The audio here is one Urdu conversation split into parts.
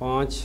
5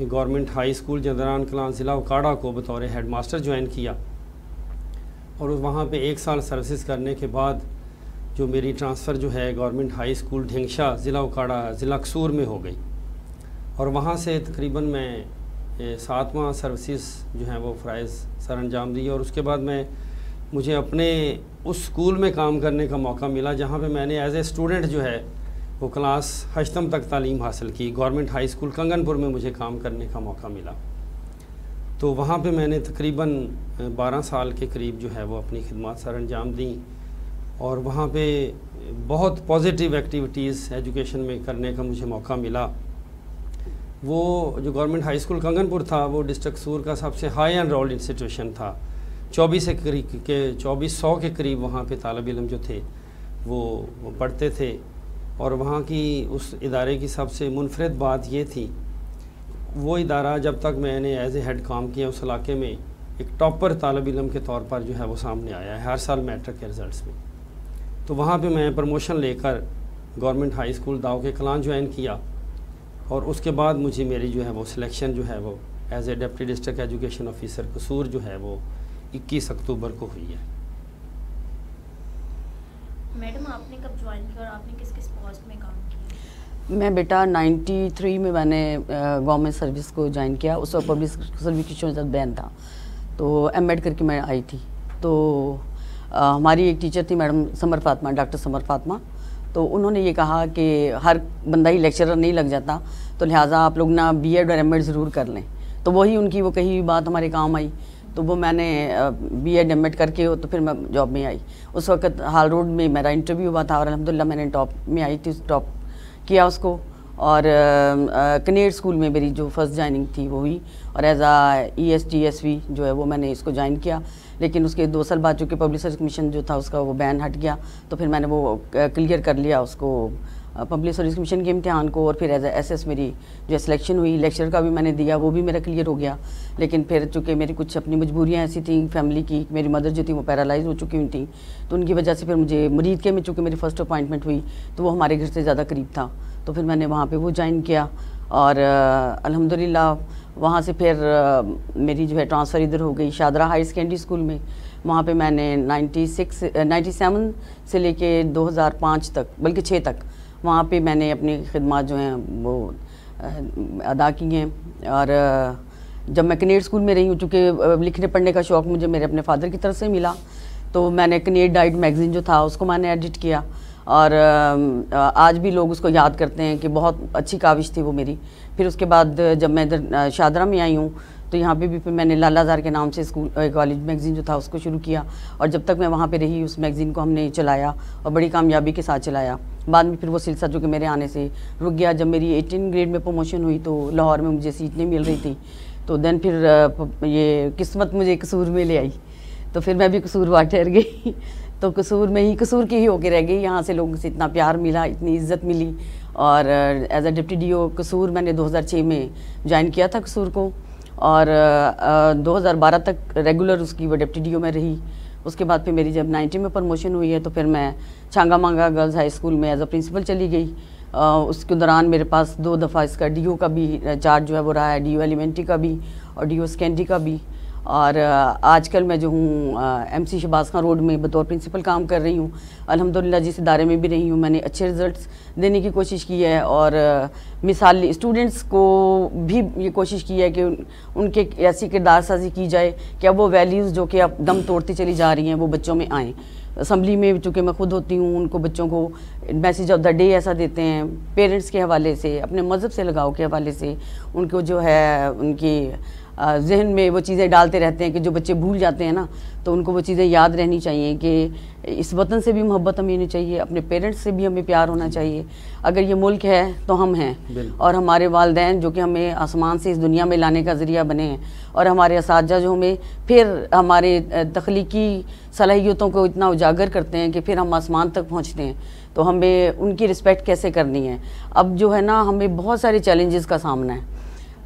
گورنمنٹ ہائی اسکول جندران کلان ضلع اکاڑا کو بطور ہیڈ ماسٹر جوائن کیا، اور وہاں پہ 1 سال سروسز کرنے کے بعد جو میری ٹرانسفر جو ہے گورنمنٹ ہائی اسکول ڈھنگشا ضلع اکاڑا ضلع قصور میں ہو گئی، اور وہاں سے تقریباً میں 7واں سروسز جو ہیں وہ فرائض سر انجام دی، اور اس کے بعد مجھے اپنے اس اسکول میں کام کرنے کا موقع ملا جہاں پہ میں نے ایز اے اسٹوڈنٹ جو ہے وہ کلاس 8 تک تعلیم حاصل کی۔ گورنمنٹ ہائی اسکول کنگن پور میں مجھے کام کرنے کا موقع ملا، تو وہاں پہ میں نے تقریباً 12 سال کے قریب جو ہے وہ اپنی خدمات سر انجام دیں، اور وہاں پہ بہت پازیٹیو ایکٹیویٹیز ایجوکیشن میں کرنے کا مجھے موقع ملا۔ وہ جو گورنمنٹ ہائی اسکول کنگن پور تھا وہ ڈسٹرکٹ قصور کا سب سے ہائی انرولڈ انسٹیٹیوشن تھا، 2400 کے قریب وہاں پہ طالب علم جو تھے وہ پڑھتے تھے، اور وہاں کی اس ادارے کی سب سے منفرد بات یہ تھی، وہ ادارہ جب تک میں نے ایز اے ہیڈ کام کیا اس علاقے میں ایک ٹاپر طالب علم کے طور پر جو ہے وہ سامنے آیا ہے ہر سال میٹرک کے رزلٹس میں۔ تو وہاں پہ میں پروموشن لے کر گورنمنٹ ہائی اسکول داؤ کے کلان جوائن کیا، اور اس کے بعد مجھے میری جو ہے وہ سلیکشن جو ہے وہ as a deputy district education officer Kasur جو ہے وہ 21 اکتوبر کو ہوئی ہے۔ میڈم آپ نے کب جوائن کیا اور آپ نے کس کس پوسٹ میں کام کیا؟ میں بیٹا 93 میں نے گورنمنٹ سروس کو جوائن کیا، اس وقت پبلک سروس بین تھا، تو ایم ایڈ کر کے میں آئی تھی۔ تو ہماری ایک ٹیچر تھی میڈم سمر فاطمہ، ڈاکٹر سمر فاطمہ، تو انہوں نے یہ کہا کہ ہر بندہ ہی لیکچرر نہیں لگ جاتا، تو لہٰذا آپ لوگ نا بی ایڈ اور ایم ایڈ ضرور کر لیں۔ تو وہی ان کی وہ کہی ہوئی بات ہمارے کام آئی، تو وہ میں نے بی ایڈ ایم ایڈ کر کے تو پھر میں جاب میں آئی۔ اس وقت ہال روڈ میں میرا انٹرویو ہوا تھا، اور الحمدللہ میں نے ٹاپ میں آئی تھی، ٹاپ کیا اس کو، اور کنیڈ اسکول میں میری جو فرسٹ جوائننگ تھی وہ ہوئی، اور as a E S T S V جو ہے وہ میں نے اس کو جوائن کیا۔ لیکن اس کے 2 سال بعد چونکہ پبلک سروس کمیشن جو تھا اس کا وہ بین ہٹ گیا، تو پھر میں نے وہ کلیئر کر لیا اس کو، پبلک سروس کمیشن کے امتحان کو، اور پھر ایز اے ایس ایس میری جو سلیکشن ہوئی، لیکچر کا بھی میں نے دیا، وہ بھی میرا کلیئر ہو گیا۔ لیکن پھر چونکہ میری کچھ اپنی مجبوریاں ایسی تھیں فیملی کی، میری مدر جو تھی وہ پیرالائز ہو چکی ہوئی تھیں، تو ان کی وجہ سے پھر مجھے مرید کے میں چونکہ میری فرسٹ اپوائنٹمنٹ ہوئی تو وہ ہمارے گھر سے زیادہ قریب تھا، تو پھر میں نے وہاں پہ وہ جوائن کیا، اور الحمدللہ وہاں سے پھر میری جو ہے ٹرانسفر ادھر ہو گئی شادرہ ہائی سیکنڈری اسکول میں۔ وہاں پہ میں نے 97 سے لے کے 2005 تک بلکہ 6 تک وہاں پہ میں نے اپنی خدمات جو ہیں وہ ادا کی ہیں۔ اور جب میں کنیڈ اسکول میں رہی ہوں، چونکہ لکھنے پڑھنے کا شوق مجھے میرے اپنے فادر کی طرف سے ملا، تو میں نے کنیڈ ڈائٹ میگزین جو تھا اس کو میں نے ایڈٹ کیا، اور آج بھی لوگ اس کو یاد کرتے ہیں کہ بہت اچھی کاوش تھی وہ میری۔ پھر اس کے بعد جب میں ادھر شادرہ میں آئی ہوں تو یہاں پہ بھی میں نے لالا زار کے نام سے اسکول کالج میگزین جو تھا اس کو شروع کیا، اور جب تک میں وہاں پہ رہی اس میگزین کو ہم نے چلایا اور بڑی کامیابی کے ساتھ چلایا۔ بعد میں پھر وہ سلسلہ جو کہ میرے آنے سے رک گیا، جب میری 18 گریڈ میں پروموشن ہوئی تو لاہور میں مجھے سیٹ نہیں مل رہی تھی، تو دین پھر یہ قسمت مجھے قصور میں لے آئی، تو پھر میں بھی قصور واٹ ٹھہر گئی، تو قصور میں ہی قصور کی ہی ہو کے رہ گئی۔ یہاں سے لوگوں سے اتنا پیار ملا، اتنی عزت ملی، اور as a deputy D O Kasur میں نے 2006 میں جوائن کیا تھا قصور کو، اور 2012 تک ریگولر اس کی وہ ڈپٹی ڈی او میں رہی۔ اس کے بعد پھر میری جب 90 میں پروموشن ہوئی ہے تو پھر میں چھانگا مانگا گرلز ہائی اسکول میں ایز اے پرنسپل چلی گئی۔ اس کے دوران میرے پاس 2 دفعہ اس کا ڈی او کا بھی چارج جو ہے وہ رہا ہے، ڈی او ایلیمنٹری کا بھی اور ڈی او سیکنڈری کا بھی، اور آج کل میں جو ہوں M C Shahbaz Khan road میں بطور پرنسپل کام کر رہی ہوں۔ الحمدللہ جس ادارے میں بھی رہی ہوں میں نے اچھے رزلٹس دینے کی کوشش کی ہے، اور مثالی اسٹوڈنٹس کو بھی یہ کوشش کی ہے کہ ان کے ایسی کردار سازی کی جائے کہ اب وہ ویلیوز جو کہ اب دم توڑتی چلی جا رہی ہیں وہ بچوں میں آئیں۔ اسمبلی میں چونکہ میں خود ہوتی ہوں، ان کو بچوں کو میسیج آف دا ڈے ایسا دیتے ہیں، پیرنٹس کے حوالے سے، اپنے مذہب سے لگاؤ کے حوالے سے ان کو جو ہے ان کی ذہن میں وہ چیزیں ڈالتے رہتے ہیں کہ جو بچے بھول جاتے ہیں نا، تو ان کو وہ چیزیں یاد رہنی چاہیے کہ اس وطن سے بھی محبت ہمیں ہونی چاہیے، اپنے پیرنٹس سے بھی ہمیں پیار ہونا چاہیے۔ اگر یہ ملک ہے تو ہم ہیں، اور ہمارے والدین جو کہ ہمیں آسمان سے اس دنیا میں لانے کا ذریعہ بنے ہیں، اور ہمارے اساتذہ جو ہمیں پھر ہمارے تخلیقی صلاحیتوں کو اتنا اجاگر کرتے ہیں کہ پھر ہم آسمان تک پہنچتے ہیں، تو ہمیں ان کی رسپیکٹ کیسے کرنی ہے۔ اب جو ہے نا ہمیں بہت سارے چیلنجز کا سامنا ہے،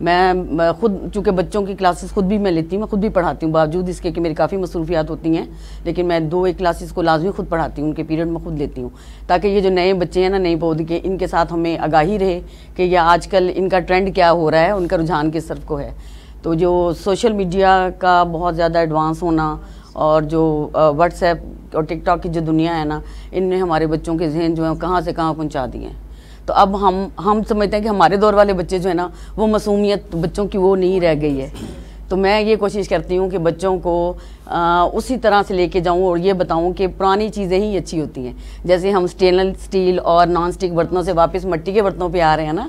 میں خود چونکہ بچوں کی کلاسز خود بھی میں لیتی ہوں، میں خود بھی پڑھاتی ہوں، باوجود اس کے کہ میری کافی مصروفیات ہوتی ہیں، لیکن میں 2-1 کلاسز کو لازمی خود پڑھاتی ہوں، ان کے پیریڈ میں خود لیتی ہوں، تاکہ یہ جو نئے بچے ہیں نا، نئی پودے کے، ان کے ساتھ ہمیں آگاہی رہے کہ یہ آج کل ان کا ٹرینڈ کیا ہو رہا ہے، ان کا رجحان کس طرف کو ہے۔ تو جو سوشل میڈیا کا بہت زیادہ ایڈوانس ہونا اور جو واٹس ایپ اور ٹک ٹاک کی جو دنیا ہے نا، ان نے ہمارے بچوں کے ذہن جو ہیں کہاں سے کہاں پہنچا دیے ہیں۔ تو اب ہم سمجھتے ہیں کہ ہمارے دور والے بچے جو ہیں نا، وہ معصومیت بچوں کی وہ نہیں رہ گئی ہے۔ تو میں یہ کوشش کرتی ہوں کہ بچوں کو اسی طرح سے لے کے جاؤں اور یہ بتاؤں کہ پرانی چیزیں ہی اچھی ہوتی ہیں، جیسے ہم اسٹیل اور نان اسٹک برتنوں سے واپس مٹی کے برتنوں پہ آ رہے ہیں نا،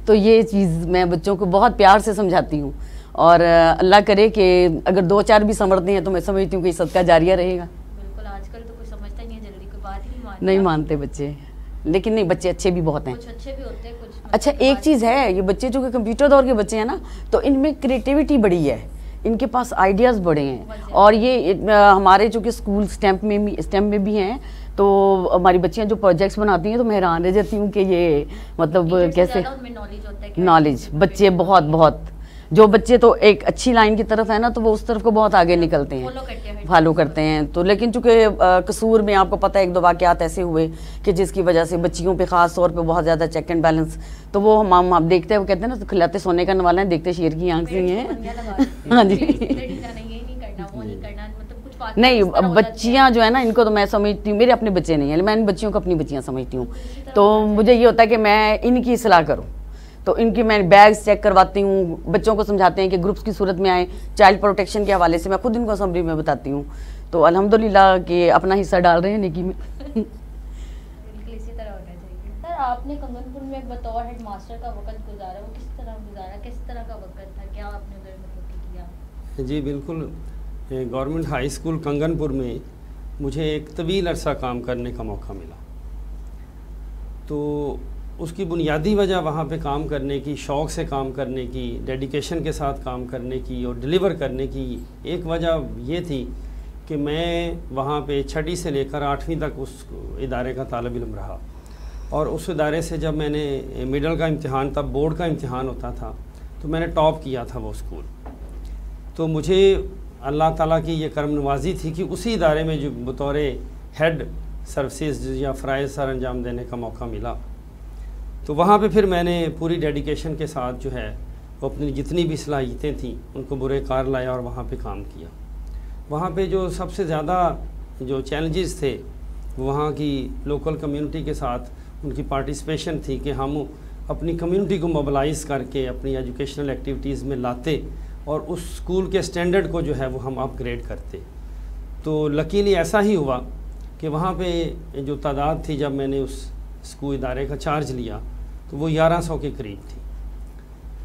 تو یہ چیز میں بچوں کو بہت پیار سے سمجھاتی ہوں، اور اللہ کرے کہ اگر 2-4 بھی سمجھتے ہیں تو میں سمجھتی ہوں کہ صدقہ جاریہ رہے گا۔ بالکل، آج کل تو کوئی سمجھتا نہیں ہے، جلدی کوئی بات ہی نہیں مانتے بچے، لیکن نہیں، بچے اچھے بھی بہت ہیں، کچھ اچھے بھی ہوتے ہیں، کچھ اچھا ایک چیز ہے، یہ بچے جو کہ کمپیوٹر دور کے بچے ہیں نا، تو ان میں کریٹیوٹی بڑی ہے، ان کے پاس آئیڈیاز بڑے ہیں، اور یہ ہمارے چونکہ اسکول اسٹیم میں بھی ہیں، تو ہماری بچیاں جو پروجیکٹس بناتی ہیں تو میں حیران رہ جاتی ہوں کہ یہ مطلب کیسے نالج بچے بہت جو بچے تو ایک اچھی لائن کی طرف ہے نا، تو وہ اس طرف کو بہت آگے نکلتے ہیں، فالو کرتے ہیں۔ تو لیکن چونکہ قصور میں آپ کو پتہ ہے 1-2 واقعات ایسے ہوئے کہ جس کی وجہ سے بچیوں پہ خاص طور پہ بہت زیادہ چیک اینڈ بیلنس، تو وہ ہم دیکھتے ہیں، وہ کہتے ہیں نا کھلاتے سونے کا نوالا ہے، دیکھتے شیر کی آنکھ سے ہیں۔ ہاں جی، نہیں بچیاں جو ہے نا، ان کو تو میں سمجھتی ہوں، میرے اپنے بچے نہیں ہیں، میں ان بچیوں کو اپنی بچیاں سمجھتی ہوں، تو مجھے یہ ہوتا ہے کہ میں ان کی اصلاح کروں، تو ان کی میں بیگز چیک کرواتی ہوں، بچوں کو سمجھاتے ہیں کہ گروپس کی صورت میں آئیں، چائلڈ پروٹیکشن کے حوالے سے میں خود ان کو اسمبلی میں بتاتی ہوں، تو الحمدللہ کہ اپنا حصہ ڈال رہے ہیں نیکی میں۔ بالکل اسی طرح ہونا چاہیے۔ سر، آپ نے کنگن پور میں بطور ہیڈ ماسٹر کا وقت گزارا، وہ کس طرح گزارا، کس طرح کا وقت تھا، کیا آپ نے ادھر مطلب کیا؟ جی بالکل، گورنمنٹ ہائی اسکول کنگن پور میں مجھے ایک طویل عرصہ کام کرنے کا موقع ملا، تو اس کی بنیادی وجہ وہاں پہ کام کرنے کی، شوق سے کام کرنے کی، ڈیڈیکیشن کے ساتھ کام کرنے کی اور ڈیلیور کرنے کی ایک وجہ یہ تھی کہ میں وہاں پہ 6ٹھی سے لے کر 8ویں تک اس ادارے کا طالب علم رہا، اور اس ادارے سے جب میں نے مڈل کا امتحان، تب بورڈ کا امتحان ہوتا تھا، تو میں نے ٹاپ کیا تھا وہ اسکول۔ تو مجھے اللہ تعالیٰ کی یہ کرم نوازی تھی کہ اسی ادارے میں جو بطور ہیڈ سروسز یا فرائض سر انجام دینے کا موقع ملا، تو وہاں پہ پھر میں نے پوری ڈیڈیکیشن کے ساتھ جو ہے وہ اپنی جتنی بھی صلاحیتیں تھیں ان کو برے کار لایا اور وہاں پہ کام کیا۔ وہاں پہ جو سب سے زیادہ جو چیلنجز تھے وہاں کی لوکل کمیونٹی کے ساتھ ان کی پارٹیسپیشن تھی کہ ہم اپنی کمیونٹی کو موبلائز کر کے اپنی ایجوکیشنل ایکٹیویٹیز میں لاتے اور اس اسکول کے سٹینڈرڈ کو جو ہے وہ ہم اپ گریڈ کرتے۔ تو لکیلی ایسا ہی ہوا کہ وہاں پہ جو تعداد تھی جب میں نے اس اسکول ادارے کا چارج لیا تو وہ 1100 کے قریب تھی۔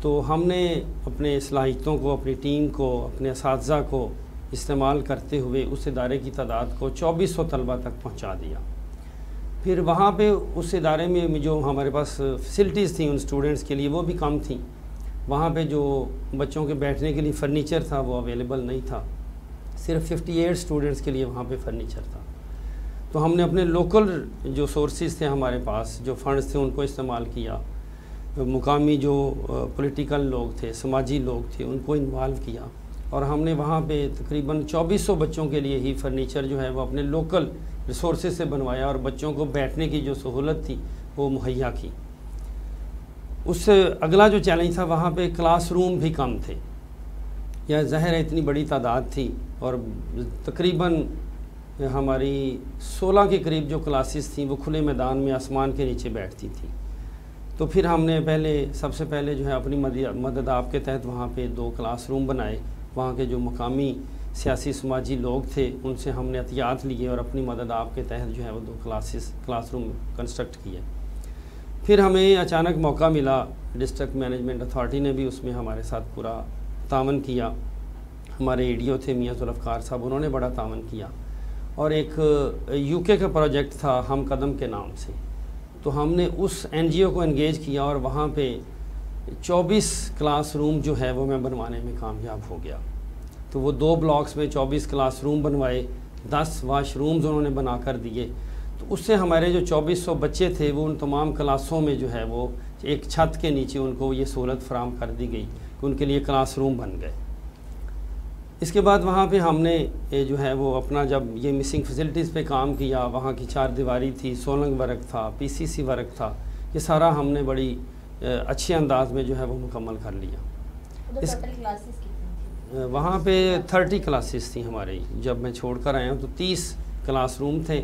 تو ہم نے اپنے صلاحیتوں کو، اپنی ٹیم کو، اپنے اساتذہ کو استعمال کرتے ہوئے اس ادارے کی تعداد کو 2400 طلبہ تک پہنچا دیا۔ پھر وہاں پہ اس ادارے میں جو ہمارے پاس فیسلٹیز تھیں ان اسٹوڈنٹس کے لیے وہ بھی کم تھیں۔ وہاں پہ جو بچوں کے بیٹھنے کے لیے فرنیچر تھا وہ اویلیبل نہیں تھا، صرف 58 اسٹوڈنٹس کے لیے وہاں پہ فرنیچر تھا۔ تو ہم نے اپنے لوکل جو سورسز تھے ہمارے پاس، جو فنڈز تھے، ان کو استعمال کیا، مقامی جو پولیٹیکل لوگ تھے، سماجی لوگ تھے، ان کو انوالو کیا، اور ہم نے وہاں پہ تقریباً 2400 بچوں کے لیے ہی فرنیچر جو ہے وہ اپنے لوکل ریسورسز سے بنوایا اور بچوں کو بیٹھنے کی جو سہولت تھی وہ مہیا کی۔ اس سے اگلا جو چیلنج تھا، وہاں پہ کلاس روم بھی کم تھے، یا ظاہر ہے اتنی بڑی تعداد تھی اور تقریباً ہماری 16 کے قریب جو کلاسز تھیں وہ کھلے میدان میں آسمان کے نیچے بیٹھتی تھیں۔ تو پھر ہم نے سب سے پہلے جو ہے اپنی مدد آپ کے تحت وہاں پہ 2 کلاس روم بنائے۔ وہاں کے جو مقامی سیاسی سماجی لوگ تھے ان سے ہم نے عطیات لیے اور اپنی مدد آپ کے تحت جو ہے وہ 2 کلاس روم کنسٹرکٹ کیے۔ پھر ہمیں اچانک موقع ملا، ڈسٹرکٹ مینجمنٹ اتھارٹی نے بھی اس میں ہمارے ساتھ پورا تعاون کیا۔ ہمارے ایڈیو تھے میاں ذوالفقار صاحب، انہوں نے بڑا تعاون کیا، اور ایک UK کا پروجیکٹ تھا ہم قدم کے نام سے، تو ہم نے اس NGO کو انگیج کیا اور وہاں پہ 24 کلاس روم جو ہے وہ میں بنوانے میں کامیاب ہو گیا۔ تو وہ 2 بلاکس میں 24 کلاس روم بنوائے، 10 واش رومز انہوں نے بنا کر دیے۔ تو اس سے ہمارے جو 2400 بچے تھے وہ ان تمام کلاسوں میں جو ہے وہ ایک چھت کے نیچے ان کو یہ سہولت فراہم کر دی گئی کہ ان کے لیے کلاس روم بن گئے۔ اس کے بعد وہاں پہ ہم نے جو ہے وہ اپنا جب یہ مسنگ فیسلٹیز پہ کام کیا، وہاں کی 4 دیواری تھی، سولنگ ورک تھا، PCC ورک تھا، یہ سارا ہم نے بڑی اچھے انداز میں جو ہے وہ مکمل کر لیا۔ وہاں پہ 30 کلاسز تھیں ہماری، جب میں چھوڑ کر آیا ہوں تو 30 کلاس روم تھے،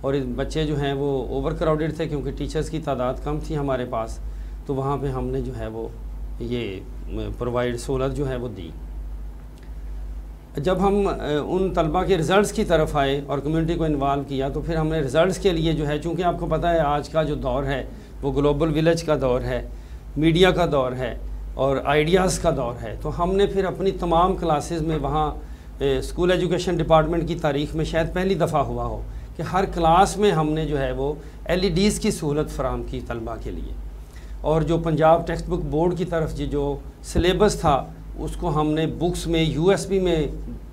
اور بچے جو ہیں وہ اوور کراؤڈڈ تھے کیونکہ ٹیچرز کی تعداد کم تھی ہمارے پاس، تو وہاں پہ ہم نے جو ہے وہ یہ پرووائڈ سہولت جو ہے وہ دی۔ جب ہم ان طلبہ کے رزلٹس کی طرف آئے اور کمیونٹی کو انوالو کیا، تو پھر ہم نے رزلٹس کے لیے جو ہے، چونکہ آپ کو پتہ ہے آج کا جو دور ہے وہ گلوبل ولیج کا دور ہے، میڈیا کا دور ہے اور آئیڈیاز کا دور ہے، تو ہم نے پھر اپنی تمام کلاسز میں وہاں اسکول ایجوکیشن ڈپارٹمنٹ کی تاریخ میں شاید پہلی دفعہ ہوا ہو کہ ہر کلاس میں ہم نے جو ہے وہ LEDs کی سہولت فراہم کی طلبہ کے لیے، اور جو پنجاب ٹیکسٹ بک بورڈ کی طرف جو سلیبس تھا اس کو ہم نے بکس میں USB میں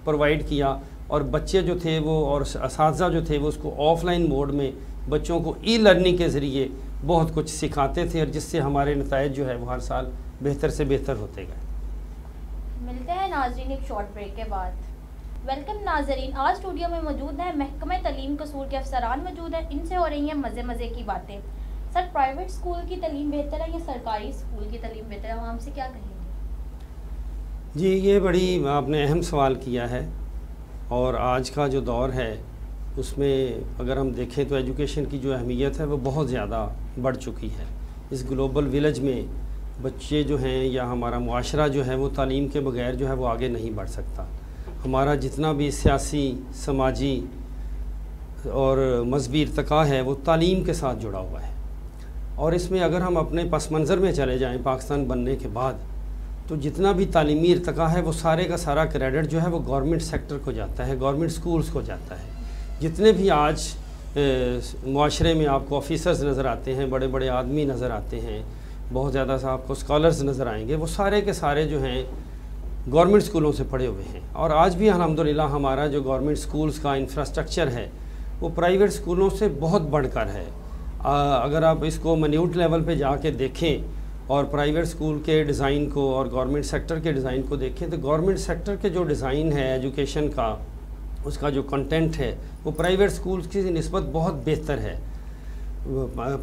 پرووائڈ کیا، اور بچے جو تھے وہ اور اساتذہ جو تھے وہ اس کو آف لائن موڈ میں بچوں کو لرننگ کے ذریعے بہت کچھ سکھاتے تھے، اور جس سے ہمارے نتائج جو ہے وہ ہر سال بہتر سے بہتر ہوتے گئے۔ ملتے ہیں ناظرین ایک شارٹ بریک کے بعد۔ ویلکم ناظرین، آج اسٹوڈیو میں موجود ہیں محکمہ تعلیم قصور کے افسران موجود ہیں، ان سے ہو رہی ہیں مزے کی باتیں۔ سر، پرائیویٹ اسکول کی تعلیم بہتر ہے یا سرکاری اسکول کی تعلیم بہتر ہے، ہم سے کیا کہیں گے؟ جی، یہ بڑی آپ نے اہم سوال کیا ہے، اور آج کا جو دور ہے اس میں اگر ہم دیکھیں تو ایجوکیشن کی جو اہمیت ہے وہ بہت زیادہ بڑھ چکی ہے۔ اس گلوبل ولیج میں بچے جو ہیں یا ہمارا معاشرہ جو ہے وہ تعلیم کے بغیر جو ہے وہ آگے نہیں بڑھ سکتا۔ ہمارا جتنا بھی سیاسی، سماجی اور مذہبی ارتقاء ہے وہ تعلیم کے ساتھ جڑا ہوا ہے، اور اس میں اگر ہم اپنے پس منظر میں چلے جائیں پاکستان بننے کے بعد، تو جتنا بھی تعلیمی ارتقاء ہے وہ سارے کا سارا کریڈٹ جو ہے وہ گورنمنٹ سیکٹر کو جاتا ہے، گورنمنٹ سکولز کو جاتا ہے۔ جتنے بھی آج معاشرے میں آپ کو آفیسرز نظر آتے ہیں، بڑے بڑے آدمی نظر آتے ہیں، بہت زیادہ سے آپ کو اسکالرز نظر آئیں گے، وہ سارے کے سارے جو ہیں گورنمنٹ سکولوں سے پڑھے ہوئے ہیں۔ اور آج بھی الحمدللہ ہمارا جو گورنمنٹ سکولز کا انفراسٹرکچر ہے وہ پرائیویٹ سکولوں سے بہت بڑھ کر ہے۔ اگر آپ اس کو منیوٹ لیول پہ جا کے دیکھیں اور پرائیویٹ سکول کے ڈیزائن کو اور گورنمنٹ سیکٹر کے ڈیزائن کو دیکھیں، تو گورنمنٹ سیکٹر کے جو ڈیزائن ہے ایجوکیشن کا، اس کا جو کنٹینٹ ہے وہ پرائیویٹ سکولز کی نسبت بہت بہتر ہے۔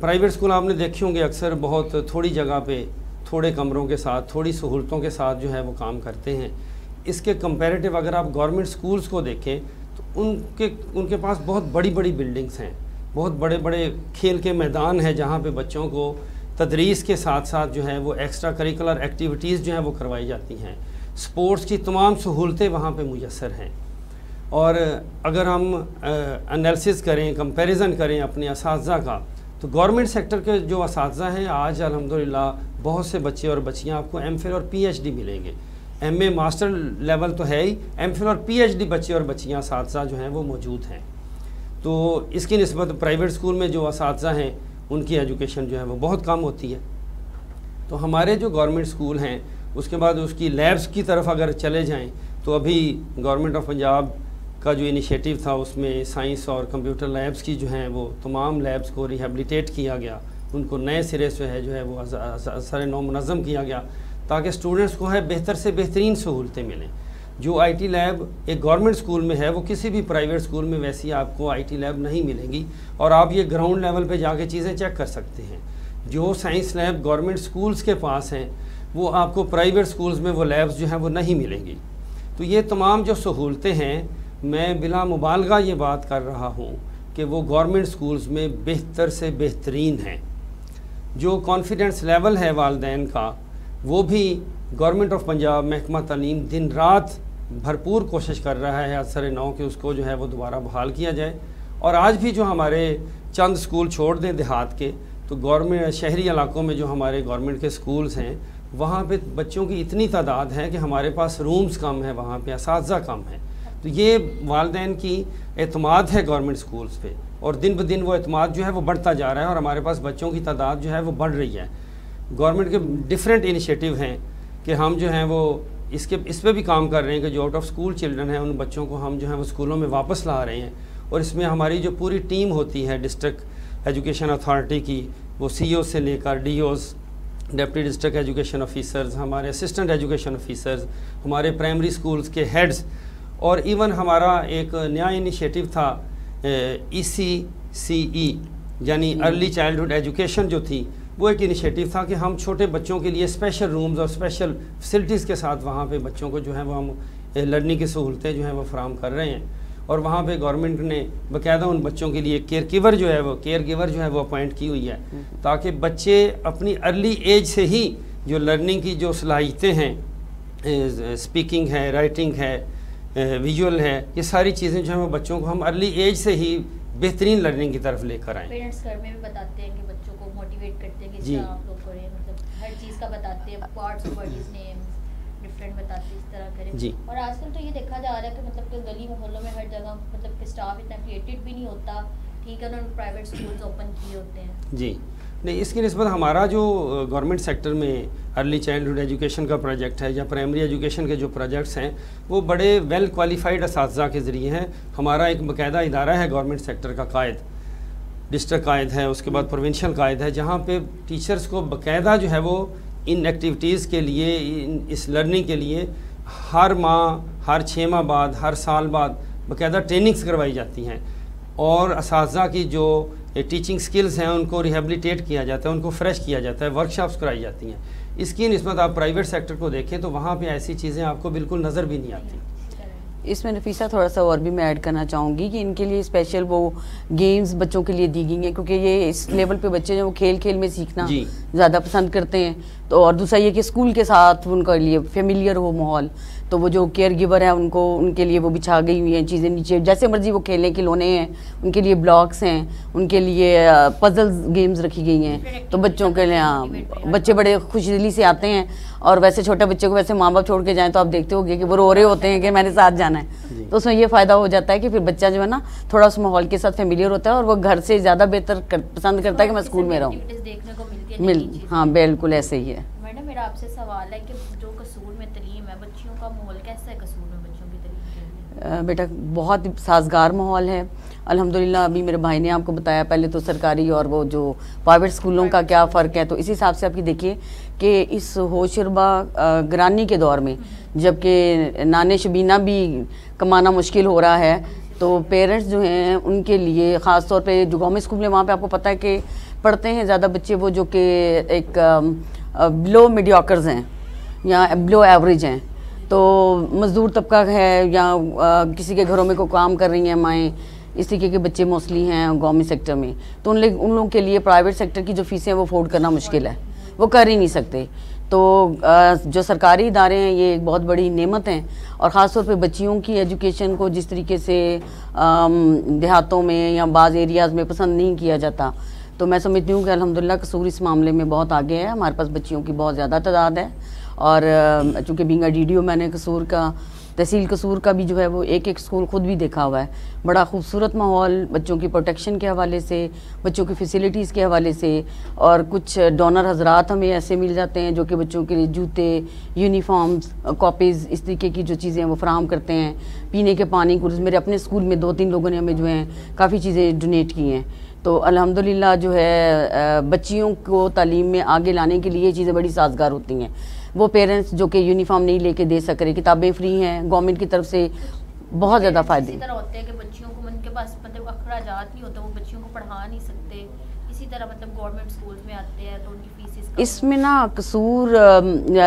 پرائیویٹ سکول آپ نے دیکھے ہوں گے اکثر بہت تھوڑی جگہ پہ تھوڑے کمروں کے ساتھ، تھوڑی سہولتوں کے ساتھ جو ہے وہ کام کرتے ہیں۔ اس کے کمپیریٹیو اگر آپ گورنمنٹ سکولز کو دیکھیں تو ان کے پاس بہت بڑی بڑی بلڈنگز ہیں، بہت بڑے بڑے کھیل کے میدان ہیں جہاں پہ بچوں کو تدریس کے ساتھ ساتھ جو ہے وہ ایکسٹرا کریکولر ایکٹیویٹیز جو ہیں وہ کروائی جاتی ہیں، سپورٹس کی تمام سہولتیں وہاں پہ میسر ہیں۔ اور اگر ہم انالیسس کریں، کمپیریزن کریں اپنے اساتذہ کا، تو گورنمنٹ سیکٹر کے جو اساتذہ ہیں آج الحمدللہ بہت سے بچے اور بچیاں آپ کو MPhil اور PhD ملیں گے۔ MA ماسٹر لیول تو ہے ہی، MPhil اور PhD بچے اور بچیاں اساتذہ جو ہیں وہ موجود ہیں۔ تو اس کی نسبت پرائیویٹ اسکول میں جو اساتذہ ہیں ان کی ایجوکیشن جو ہے وہ بہت کم ہوتی ہے۔ تو ہمارے جو گورنمنٹ اسکول ہیں اس کے بعد اس کی لیبس کی طرف اگر چلے جائیں تو ابھی گورنمنٹ آف پنجاب کا جو انیشیٹو تھا اس میں سائنس اور کمپیوٹر لیبس کی جو ہیں وہ تمام لیبس کو ریہیبلیٹیٹ کیا گیا، ان کو نئے سرے سے جو ہے وہ سر نو منظم کیا گیا تاکہ اسٹوڈنٹس کو ہے بہتر سے بہترین سہولتیں ملیں۔ جو IT لیب ایک گورنمنٹ اسکول میں ہے وہ کسی بھی پرائیویٹ اسکول میں ویسی آپ کو IT لیب نہیں ملے گی، اور آپ یہ گراؤنڈ لیول پہ جا کے چیزیں چیک کر سکتے ہیں۔ جو سائنس لیب گورنمنٹ اسکولز کے پاس ہیں وہ آپ کو پرائیویٹ اسکولز میں وہ لیبس جو ہیں وہ نہیں ملیں گی۔ تو یہ تمام جو سہولتیں ہیں، میں بلا مبالغہ یہ بات کر رہا ہوں کہ وہ گورنمنٹ اسکولز میں بہتر سے بہترین ہیں۔ جو کانفیڈنس لیول ہے والدین کا، وہ بھی گورنمنٹ آف پنجاب محکمہ تعلیم دن رات بھرپور کوشش کر رہا ہے اثر نو کہ اس کو جو ہے وہ دوبارہ بحال کیا جائے۔ اور آج بھی جو ہمارے چند سکول چھوڑ دیں دیہات کے، تو گورنمنٹ شہری علاقوں میں جو ہمارے گورنمنٹ کے سکولز ہیں وہاں پہ بچوں کی اتنی تعداد ہے کہ ہمارے پاس رومز کم ہیں، وہاں پہ اساتذہ کم ہیں۔ تو یہ والدین کی اعتماد ہے گورنمنٹ سکولز پہ، اور دن بدن وہ اعتماد جو ہے وہ بڑھتا جا رہا ہے، اور ہمارے پاس بچوں کی تعداد جو ہے وہ بڑھ رہی ہے۔ گورنمنٹ کے ڈیفرنٹ انیشیٹو ہیں کہ ہم جو ہیں وہ اس پہ بھی کام کر رہے ہیں کہ جو آؤٹ آف سکول چلڈرن ہیں ان بچوں کو ہم جو ہیں وہ اسکولوں میں واپس لا رہے ہیں، اور اس میں ہماری جو پوری ٹیم ہوتی ہے ڈسٹرکٹ ایجوکیشن اتھارٹی کی، وہ CO سے لے کر DOs deputy district education officers, ہمارے اسسٹنٹ ایجوکیشن آفیسرز، ہمارے پرائمری سکولز کے ہیڈز، اور ایون ہمارا ایک نیا انیشیٹو تھا ECCE یعنی ارلی چائلڈہڈ ایجوکیشن جو تھی، وہ ایک انیشیٹو تھا کہ ہم چھوٹے بچوں کے لیے اسپیشل رومز اور اسپیشل فیسلٹیز کے ساتھ وہاں پہ بچوں کو جو ہے وہ ہم لرننگ کی سہولتیں جو ہیں وہ فراہم کر رہے ہیں، اور وہاں پہ گورنمنٹ نے باقاعدہ ان بچوں کے لیے کیئر گیور جو ہے وہ اپوائنٹ کی ہوئی ہے، تاکہ بچے اپنی ارلی ایج سے ہی جو لرننگ کی جو صلاحیتیں ہیں، اسپیکنگ ہے، رائٹنگ ہے، ویژول ہے، یہ ساری چیزیں جو ہیں وہ بچوں کو ہم ارلی ایج سے ہی بہترین لرننگ کی طرف لے کر آئیں۔ پیرنٹس گھر میں بھی بتاتے ہیں کہ بچوں کو موٹیویٹ کرتے ہیں کہ اس طرح آپ لوگ کریں، مطلب ہر چیز کا بتاتے ہیں، parts of bodies names different بتاتے ہیں، اس طرح کریں جی۔ اور آج کل تو یہ دیکھا جا رہا ہے کہ مطلب کہ گلی محلوں میں ہر جگہ مطلب کہ اسٹاف اتنا اپڈیٹڈ بھی نہیں ہوتا، ٹھیک ہے، انہوں نے پرائیویٹ اسکولز اوپن کیے ہوتے ہیں۔ جی نہیں، اس کی نسبت ہمارا جو گورنمنٹ سیکٹر میں ارلی چائلڈہڈ ایجوکیشن کا پروجیکٹ ہے یا پرائمری ایجوکیشن کے جو پروجیکٹس ہیں، وہ بڑے ویل کوالیفائڈ اساتذہ کے ذریعے ہیں۔ ہمارا ایک باقاعدہ ادارہ ہے گورنمنٹ سیکٹر کا، قائد ڈسٹرکٹ قائد ہے، اس کے بعد پروونشل قائد ہے، جہاں پہ ٹیچرز کو باقاعدہ جو ہے وہ ان ایکٹیویٹیز کے لیے، اس لرننگ کے لیے ہر ماہ، ہر 6 ماہ بعد، ہر سال بعد باقاعدہ ٹریننگز کروائی جاتی ہیں، اور اساتذہ کی جو ٹیچنگ سکلز ہیں ان کو ریہیبلیٹیٹ کیا جاتا ہے، ان کو فریش کیا جاتا ہے، ورکشاپس کرائی جاتی ہیں۔ اس کی نسبت آپ پرائیویٹ سیکٹر کو دیکھیں تو وہاں پہ ایسی چیزیں آپ کو بالکل نظر بھی نہیں آتی۔ اس میں نفیسہ تھوڑا سا اور بھی میں ایڈ کرنا چاہوں گی کہ ان کے لیے اسپیشل وہ گیمز بچوں کے لیے دی گئی ہیں، کیونکہ یہ اس لیول پہ بچے جو کھیل کھیل میں سیکھنا زیادہ پسند کرتے ہیں، تو اور دوسرا یہ کہ اسکول کے ساتھ ان کے لیے فیملیئر ہو ماحول، تو وہ جو کیئر گیور ہیں ان کے لیے وہ بچھا گئی ہوئی ہیں چیزیں نیچے، جیسے مرضی وہ کھیلنے کھلونے ہیں، ان کے لیے بلاکس ہیں، ان کے لیے پزل گیمز رکھی گئی ہیں، تو بچوں کے لیے بچے بڑے خوش دلی سے آتے ہیں، اور ویسے چھوٹے بچے کو ویسے ماں باپ چھوڑ کے جائیں تو آپ دیکھتے ہوگے کہ وہ رو رہے ہوتے ہیں کہ میں نے ساتھ جانا ہے، تو اس میں یہ فائدہ ہو جاتا ہے کہ پھر بچہ جو ہے نا تھوڑا اس ماحول کے ساتھ فیملیئر ہوتا ہے، اور وہ گھر سے زیادہ بہتر پسند کرتا ہے کہ میں اسکول میں رہوں۔ ہاں بالکل ایسے ہی ہے۔ میڈم میرا آپ سے سوال ہے کہ جو قصور میں تعلیم ہے، بچیوں کا ماحول کیسا ہے قصور میں بچوں کی تعلیم کے لیے؟ بیٹا بہت سازگار ماحول ہے الحمدللہ۔ ابھی میرے بھائی نے آپ کو بتایا پہلے تو سرکاری اور وہ جو پرائیویٹ اسکولوں کا کیا فرق ہے، تو اسی حساب سے آپ کی دیکھیے کہ اس ہوشربا گرانی کے دور میں جب کہ نان شبینہ بھی کمانا مشکل ہو رہا ہے، تو پیرنٹس جو ہیں ان کے لیے خاص طور پہ جو گورنمنٹ اسکول میں وہاں پہ آپ کو پتہ ہے کہ پڑھتے ہیں زیادہ بچے وہ جو کہ ایک بلو میڈیوکرز ہیں یا بلو ایوریج ہیں، تو مزدور طبقہ ہے یا کسی کے گھروں میں کوئی کام کر رہی ہیں مائیں، اس طریقے کے بچے موسٹلی ہیں گورنمنٹ سیکٹر میں، تو ان لوگوں کے لیے پرائیویٹ سیکٹر کی جو فیسیں وہ افورڈ کرنا مشکل ہے، وہ کر ہی نہیں سکتے۔ تو جو سرکاری ادارے ہیں یہ ایک بہت بڑی نعمت ہیں، اور خاص طور پہ بچیوں کی ایجوکیشن کو جس طریقے سے دیہاتوں میں یا بعض ایریاز میں پسند نہیں کیا جاتا، تو میں سمجھتی ہوں کہ الحمدللہ قصور اس معاملے میں بہت آگے ہے، ہمارے پاس بچیوں کی بہت زیادہ تعداد ہے، اور چونکہ بینگا DDO میں نے قصور کا تحصیل قصور کا بھی جو ہے وہ ایک اسکول خود بھی دیکھا ہوا ہے، بڑا خوبصورت ماحول بچوں کی پروٹیکشن کے حوالے سے، بچوں کی فیسلٹیز کے حوالے سے، اور کچھ ڈونر حضرات ہمیں ایسے مل جاتے ہیں جو کہ بچوں کے لیے جوتے، یونیفارمز، کاپیز، اس طریقے کی جو چیزیں وہ فراہم کرتے ہیں، پینے کے پانی کو، میرے اپنے اسکول میں 2-3 لوگوں نے ہمیں جو ہیں کافی چیزیں ڈونیٹ کی ہیں، تو الحمدللہ جو ہے بچیوں کو تعلیم میں آگے لانے کے لیے یہ چیزیں بڑی سازگار ہوتی ہیں۔ وہ پیرنٹس جو کہ یونیفارم نہیں لے کے دے سک رہے، کتابیں فری ہیں گورنمنٹ کی طرف سے، بہت زیادہ فائدے۔ اسی طرح ہوتے ہیں کہ بچیوں کو ان کے پاس مطلب اخراجات نہیں ہوتے، وہ بچیوں کو پڑھا نہیں سکتے، اسی طرح مطلب گورنمنٹ سکولز میں آتے ہیں تو ان کی فیسز اس میں نا قصور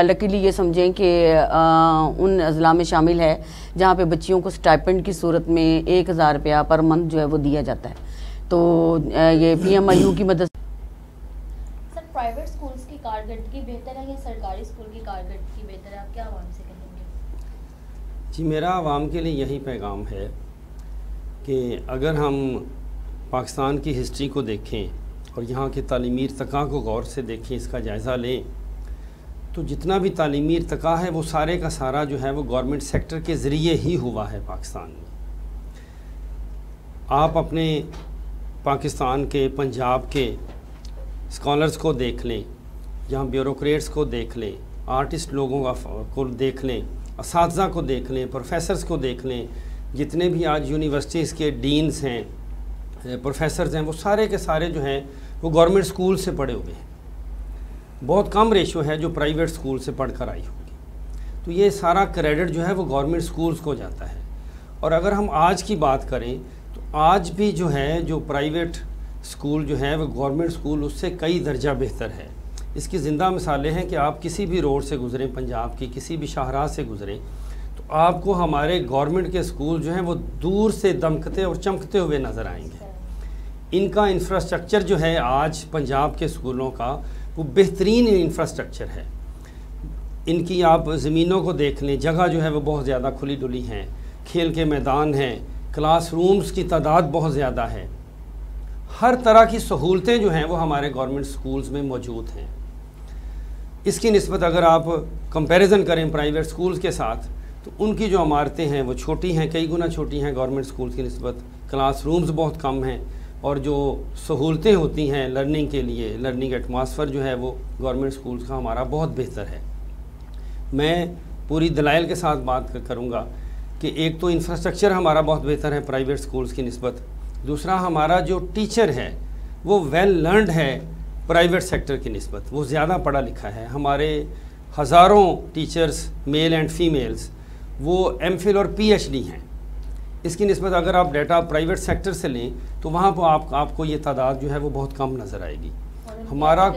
لکیلی یہ سمجھیں کہ ان اضلاع میں شامل ہے جہاں پہ بچیوں کو سٹائپنڈ کی صورت میں 1000 روپیہ پر منتھ جو ہے وہ دیا جاتا ہے، تو یہ PMIU کی مدد۔ سر پرائیویٹ اسکولز کی کارکردگی بہتر ہے یا سرکاری اسکول کی کارکردگی بہتر ہے، آپ کیا عوام سے کہیں گے؟ جی میرا عوام کے لیے یہی پیغام ہے کہ اگر ہم پاکستان کی ہسٹری کو دیکھیں اور یہاں کے تعلیمی ارتقاء کو غور سے دیکھیں، اس کا جائزہ لیں، تو جتنا بھی تعلیمی ارتقاء ہے وہ سارے کا سارا جو ہے وہ گورنمنٹ سیکٹر کے ذریعے ہی ہوا ہے پاکستان میں۔ آپ اپنے پاکستان کے، پنجاب کے اسکالرز کو دیکھ لیں، یہاں بیوروکریٹس کو دیکھ لیں، آرٹسٹ لوگوں کو دیکھ لیں، اساتذہ کو دیکھ لیں، پروفیسرز کو دیکھ لیں، جتنے بھی آج یونیورسٹیز کے ڈینز ہیں، پروفیسرز ہیں، وہ سارے کے سارے جو ہیں وہ گورنمنٹ اسکول سے پڑھے ہوئے ہیں۔ بہت کم ریشو ہے جو پرائیویٹ اسکول سے پڑھ کر آئی ہوگی. تو یہ سارا کریڈٹ جو ہے وہ گورنمنٹ اسکولز کو جاتا ہے. اور اگر ہم آج کی بات کریں تو آج بھی جو ہے جو پرائیویٹ اسکول جو ہے وہ گورنمنٹ اسکول اس سے کئی درجہ بہتر ہے. اس کی زندہ مثالیں ہیں کہ آپ کسی بھی روڈ سے گزریں پنجاب کی کسی بھی شاہراہ سے گزریں تو آپ کو ہمارے گورنمنٹ کے اسکول جو ہیں وہ دور سے دمکتے اور چمکتے ہوئے نظر آئیں گے. ان کا انفراسٹرکچر جو ہے آج پنجاب کے اسکولوں کا وہ بہترین انفراسٹرکچر ہے. ان کی آپ زمینوں کو دیکھ لیں, جگہ جو ہے وہ بہت زیادہ کھلی ڈلی ہیں, کھیل کے میدان ہیں, کلاس رومز کی تعداد بہت زیادہ ہے. ہر طرح کی سہولتیں جو ہیں وہ ہمارے گورنمنٹ اسکولز میں موجود ہیں. اس کی نسبت اگر آپ کمپیریزن کریں پرائیویٹ اسکولز کے ساتھ تو ان کی جو عمارتیں ہیں وہ چھوٹی ہیں, کئی گنا چھوٹی ہیں گورنمنٹ اسکولز کی نسبت. کلاس رومز بہت کم ہیں اور جو سہولتیں ہوتی ہیں لرننگ کے لیے, لرننگ ایٹماسفیئر جو ہے وہ گورنمنٹ اسکولز کا ہمارا بہت بہتر ہے. میں پوری دلائل کے ساتھ بات کروں گا کہ ایک تو انفراسٹرکچر ہمارا بہت بہتر ہے پرائیویٹ اسکولز کی نسبت, دوسرا ہمارا جو ٹیچر ہے وہ ویل لرنڈ ہے پرائیویٹ سیکٹر کی نسبت, وہ زیادہ پڑھا لکھا ہے. ہمارے ہزاروں ٹیچرز میل اینڈ فیمیلز وہ ایم فل اور پی ایچ ڈی ہیں. اس کی نسبت اگر آپ ڈیٹا پرائیویٹ سیکٹر سے لیں تو وہاں پہ آپ کو یہ تعداد جو ہے وہ بہت کم نظر آئے گی. ہمارا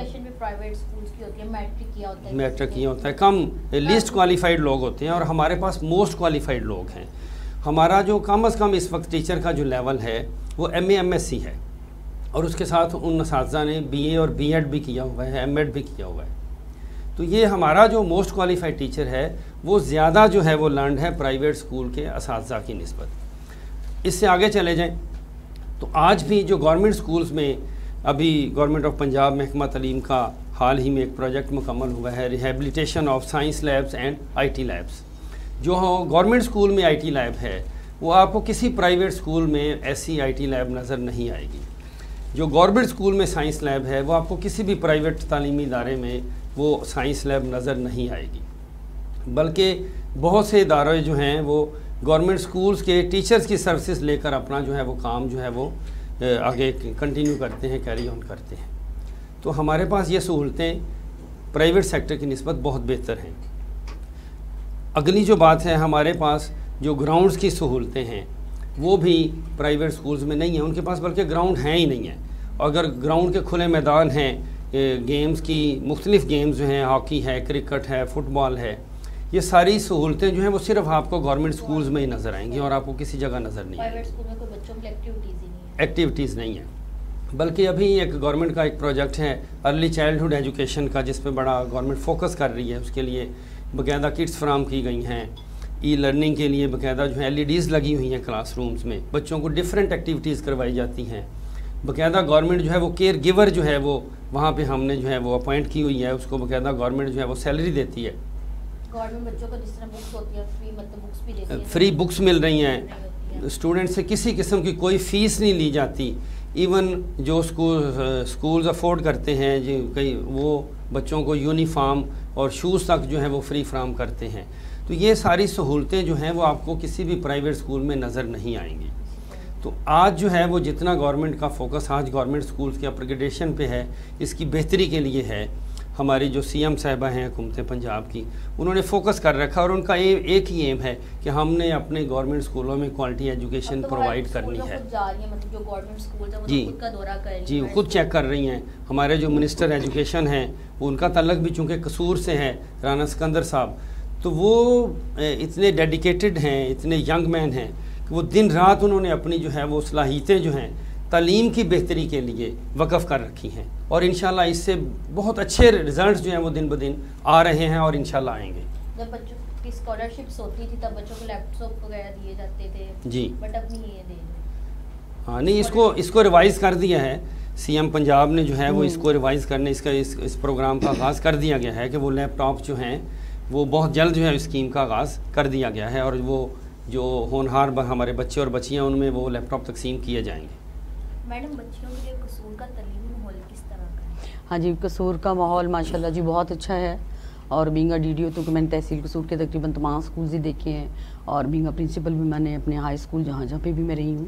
میٹرک کیا ہوتا ہے, کم لیسٹ کوالیفائڈ لوگ ہوتے ہیں اور ہمارے پاس موسٹ کوالیفائڈ لوگ ہیں. ہمارا جو کم از کم اس وقت ٹیچر کا جو لیول ہے وہ M A M S C ہے اور اس کے ساتھ ان اساتذہ نے بی اے اور بی ایڈ بھی کیا ہوا ہے, ایم ایڈ بھی کیا ہوا ہے. تو یہ ہمارا جو موسٹ کوالیفائڈ ٹیچر ہے وہ زیادہ جو ہے وہ لرنڈ ہے پرائیویٹ اسکول کے اساتذہ کی نسبت. اس سے آگے چلے جائیں تو آج بھی جو گورنمنٹ اسکولز میں ابھی گورنمنٹ آف پنجاب محکمہ تعلیم کا حال ہی میں ایک پروجیکٹ مکمل ہوا ہے, rehabilitation of science labs and I T labs. جو گورنمنٹ اسکول میں آئی ٹی لیب ہے وہ آپ کو کسی پرائیویٹ اسکول میں ایسی آئی ٹی لیب نظر نہیں آئے گی. جو گورنمنٹ اسکول میں سائنس لیب ہے وہ آپ کو کسی بھی پرائیویٹ تعلیمی ادارے میں وہ سائنس لیب نظر نہیں آئے گی. بلکہ بہت سے ادارے جو ہیں وہ گورنمنٹ اسکولز کے ٹیچرز کی سروسز لے کر اپنا جو ہے وہ کام جو ہے وہ آگے کنٹینیو کرتے ہیں, کیری آن کرتے ہیں. تو ہمارے پاس یہ سہولتیں پرائیویٹ سیکٹر کی نسبت بہت بہتر ہیں. اگلی جو بات ہے, ہمارے پاس جو گراؤنڈز کی سہولتیں ہیں وہ بھی پرائیویٹ اسکولز میں نہیں ہیں. ان کے پاس بلکہ گراؤنڈ ہیں ہی نہیں ہیں. اگر گراؤنڈ کے کھلے میدان ہیں, گیمز کی مختلف گیمز جو ہیں, ہاکی ہے, کرکٹ ہے, فٹ بال ہے, یہ ساری سہولتیں جو ہیں وہ صرف آپ کو گورنمنٹ اسکولز میں ہی نظر آئیں گی اور آپ کو کسی جگہ نظر نہیں آئیں گی. ایکٹیویٹیز نہیں ہیں. بلکہ ابھی ایک گورنمنٹ کا ایک پروجیکٹ ہے ارلی چائلڈہڈ ایجوکیشن کا جس پہ بڑا گورنمنٹ فوکس کر رہی ہے. اس کے لیے باقاعدہ کٹس فراہم کی گئی ہیں, ای لرننگ کے لیے باقاعدہ جو ہے ایل ای ڈیز لگی ہوئی ہیں کلاس رومز میں, بچوں کو ڈفرینٹ ایکٹیویٹیز کروائی جاتی ہیں. باقاعدہ گورنمنٹ جو ہے وہ کیئر گیور جو ہے وہ وہاں پہ ہم نے جو ہے وہ اپوائنٹ کی ہوئی ہے, اس کو باقاعدہ گورنمنٹ جو ہے وہ سیلری دیتی ہے. گورنمنٹ بچوں کو جس طرح بکس ہوتی ہے بکس بھی دیتی ہے, فری بکس مل رہی ہیں. اسٹوڈنٹ سے کسی قسم کی کوئی فیس نہیں لی جاتی. ایون جو اسکولز افورڈ کرتے ہیں کئی وہ بچوں کو یونیفارم اور شوز تک جو ہے وہ فری فراہم کرتے ہیں. تو یہ ساری سہولتیں جو ہیں وہ آپ کو کسی بھی پرائیویٹ اسکول میں نظر نہیں آئیں گی. تو آج جو ہے وہ جتنا گورنمنٹ کا فوکس آج گورنمنٹ اسکولز کے اپگریڈیشن پہ ہے, اس کی بہتری کے لیے ہے. ہماری جو سی ایم صاحبہ ہیں حکومت پنجاب کی, انہوں نے فوکس کر رکھا اور ان کا ایک ہی ایم ہے کہ ہم نے اپنے گورنمنٹ اسکولوں میں کوالٹی ایجوکیشن پرووائڈ کرنی ہے. جی خود چیک کر رہی ہیں. ہمارے جو منسٹر ایجوکیشن ہیں وہ ان کا تعلق بھی چونکہ قصور سے ہے, رانا سکندر صاحب, تو وہ اتنے ڈیڈیکیٹڈ ہیں, اتنے ینگ مین ہیں کہ وہ دن رات انہوں نے اپنی جو ہے وہ صلاحیتیں جو ہیں تعلیم کی بہتری کے لیے وقف کر رکھی ہیں. اور انشاءاللہ اس سے بہت اچھے رزلٹس جو ہیں وہ دن بدن آ رہے ہیں اور انشاءاللہ آئیں گے. جب بچوں کی اسکالرشپس ہوتی تھی تب بچوں کو لیپ ٹاپ وغیرہ دیے جاتے تھے, جی, بٹ اب نہیں یہ دے. ہاں نہیں, اس کو ریوائز کر دیا ہے سی ایم پنجاب نے جو ہے وہ اس کو ریوائز کرنے اس پروگرام کا آغاز کر دیا گیا ہے کہ وہ لیپ ٹاپ جو ہیں وہ بہت جلد جو ہے اسکیم کا آغاز کر دیا گیا ہے اور وہ جو ہونہار ہمارے بچے اور بچیاں ان میں وہ لیپ ٹاپ تقسیم کیے جائیں گے. میڈم بچیوں کے لیے قصور کا تعلیمی ماحول کس طرح کا ہے؟ ہاں جی, قصور کا ماحول ماشاءاللہ جی بہت اچھا ہے. اور being a D D O تو میں نے تحصیل قصور کے تقریباً تمام اسکولز ہی دیکھے ہیں, اور بینگ اے پرنسپل بھی میں نے اپنے ہائی اسکول جہاں پہ بھی میں رہی ہوں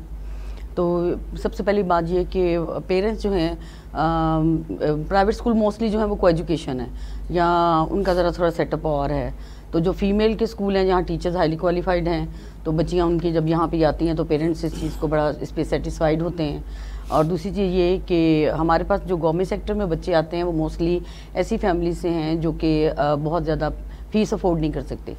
تو سب سے پہلی بات یہ کہ پیرنٹس جو ہیں پرائیویٹ اسکول موسٹلی جو ہیں وہ کو ایجوکیشن ہے یا ان کا ذرا تھوڑا سیٹ اپ اور ہے. تو جو فیمیل کے اسکول ہیں جہاں ٹیچرز ہائیلی کوالیفائڈ ہیں تو بچیاں ان کی جب یہاں پہ آتی ہیں تو پیرنٹس اس چیز کو بڑا اس پہ سیٹسفائڈ ہوتے ہیں. اور دوسری چیز یہ کہ ہمارے پاس جو گورنمنٹ سیکٹر میں بچے آتے ہیں وہ موسٹلی ایسی فیملی سے ہیں جو کہ بہت زیادہ فیس افورڈ نہیں کر سکتے,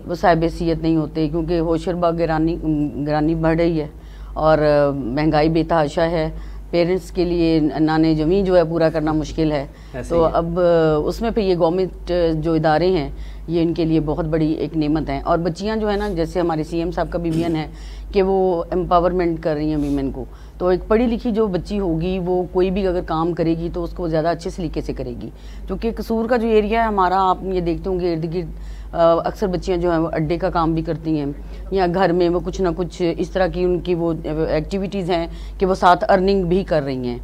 وہ صاحب حیثیت نہیں ہوتے, کیونکہ ہوشربا گرانی بڑھ رہی ہے اور مہنگائی بے تحاشا ہے. پیرنٹس کے لیے نانے زمین جو ہے پورا کرنا مشکل ہے. تو اب اس میں پھر یہ گورنمنٹ جو ادارے ہیں یہ ان کے لیے بہت بڑی ایک نعمت ہیں. اور بچیاں جو ہے نا, جیسے ہمارے سی ایم صاحب کا بھی ویژن ہے کہ وہ امپاورمنٹ کر رہی ہیں ویمن کو, تو ایک پڑھی لکھی جو بچی ہوگی وہ کوئی بھی اگر کام کرے گی تو اس کو زیادہ اچھے طریقے سے کرے گی. کیونکہ قصور کا جو ایریا ہے ہمارا, آپ یہ دیکھتے ہوں گے ارد گرد اکثر بچیاں جو ہیں وہ اڈے کا کام بھی کرتی ہیں یا گھر میں وہ کچھ نہ کچھ اس طرح کی ان کی وہ ایکٹیویٹیز ہیں کہ وہ ساتھ ارننگ بھی کر رہی ہیں.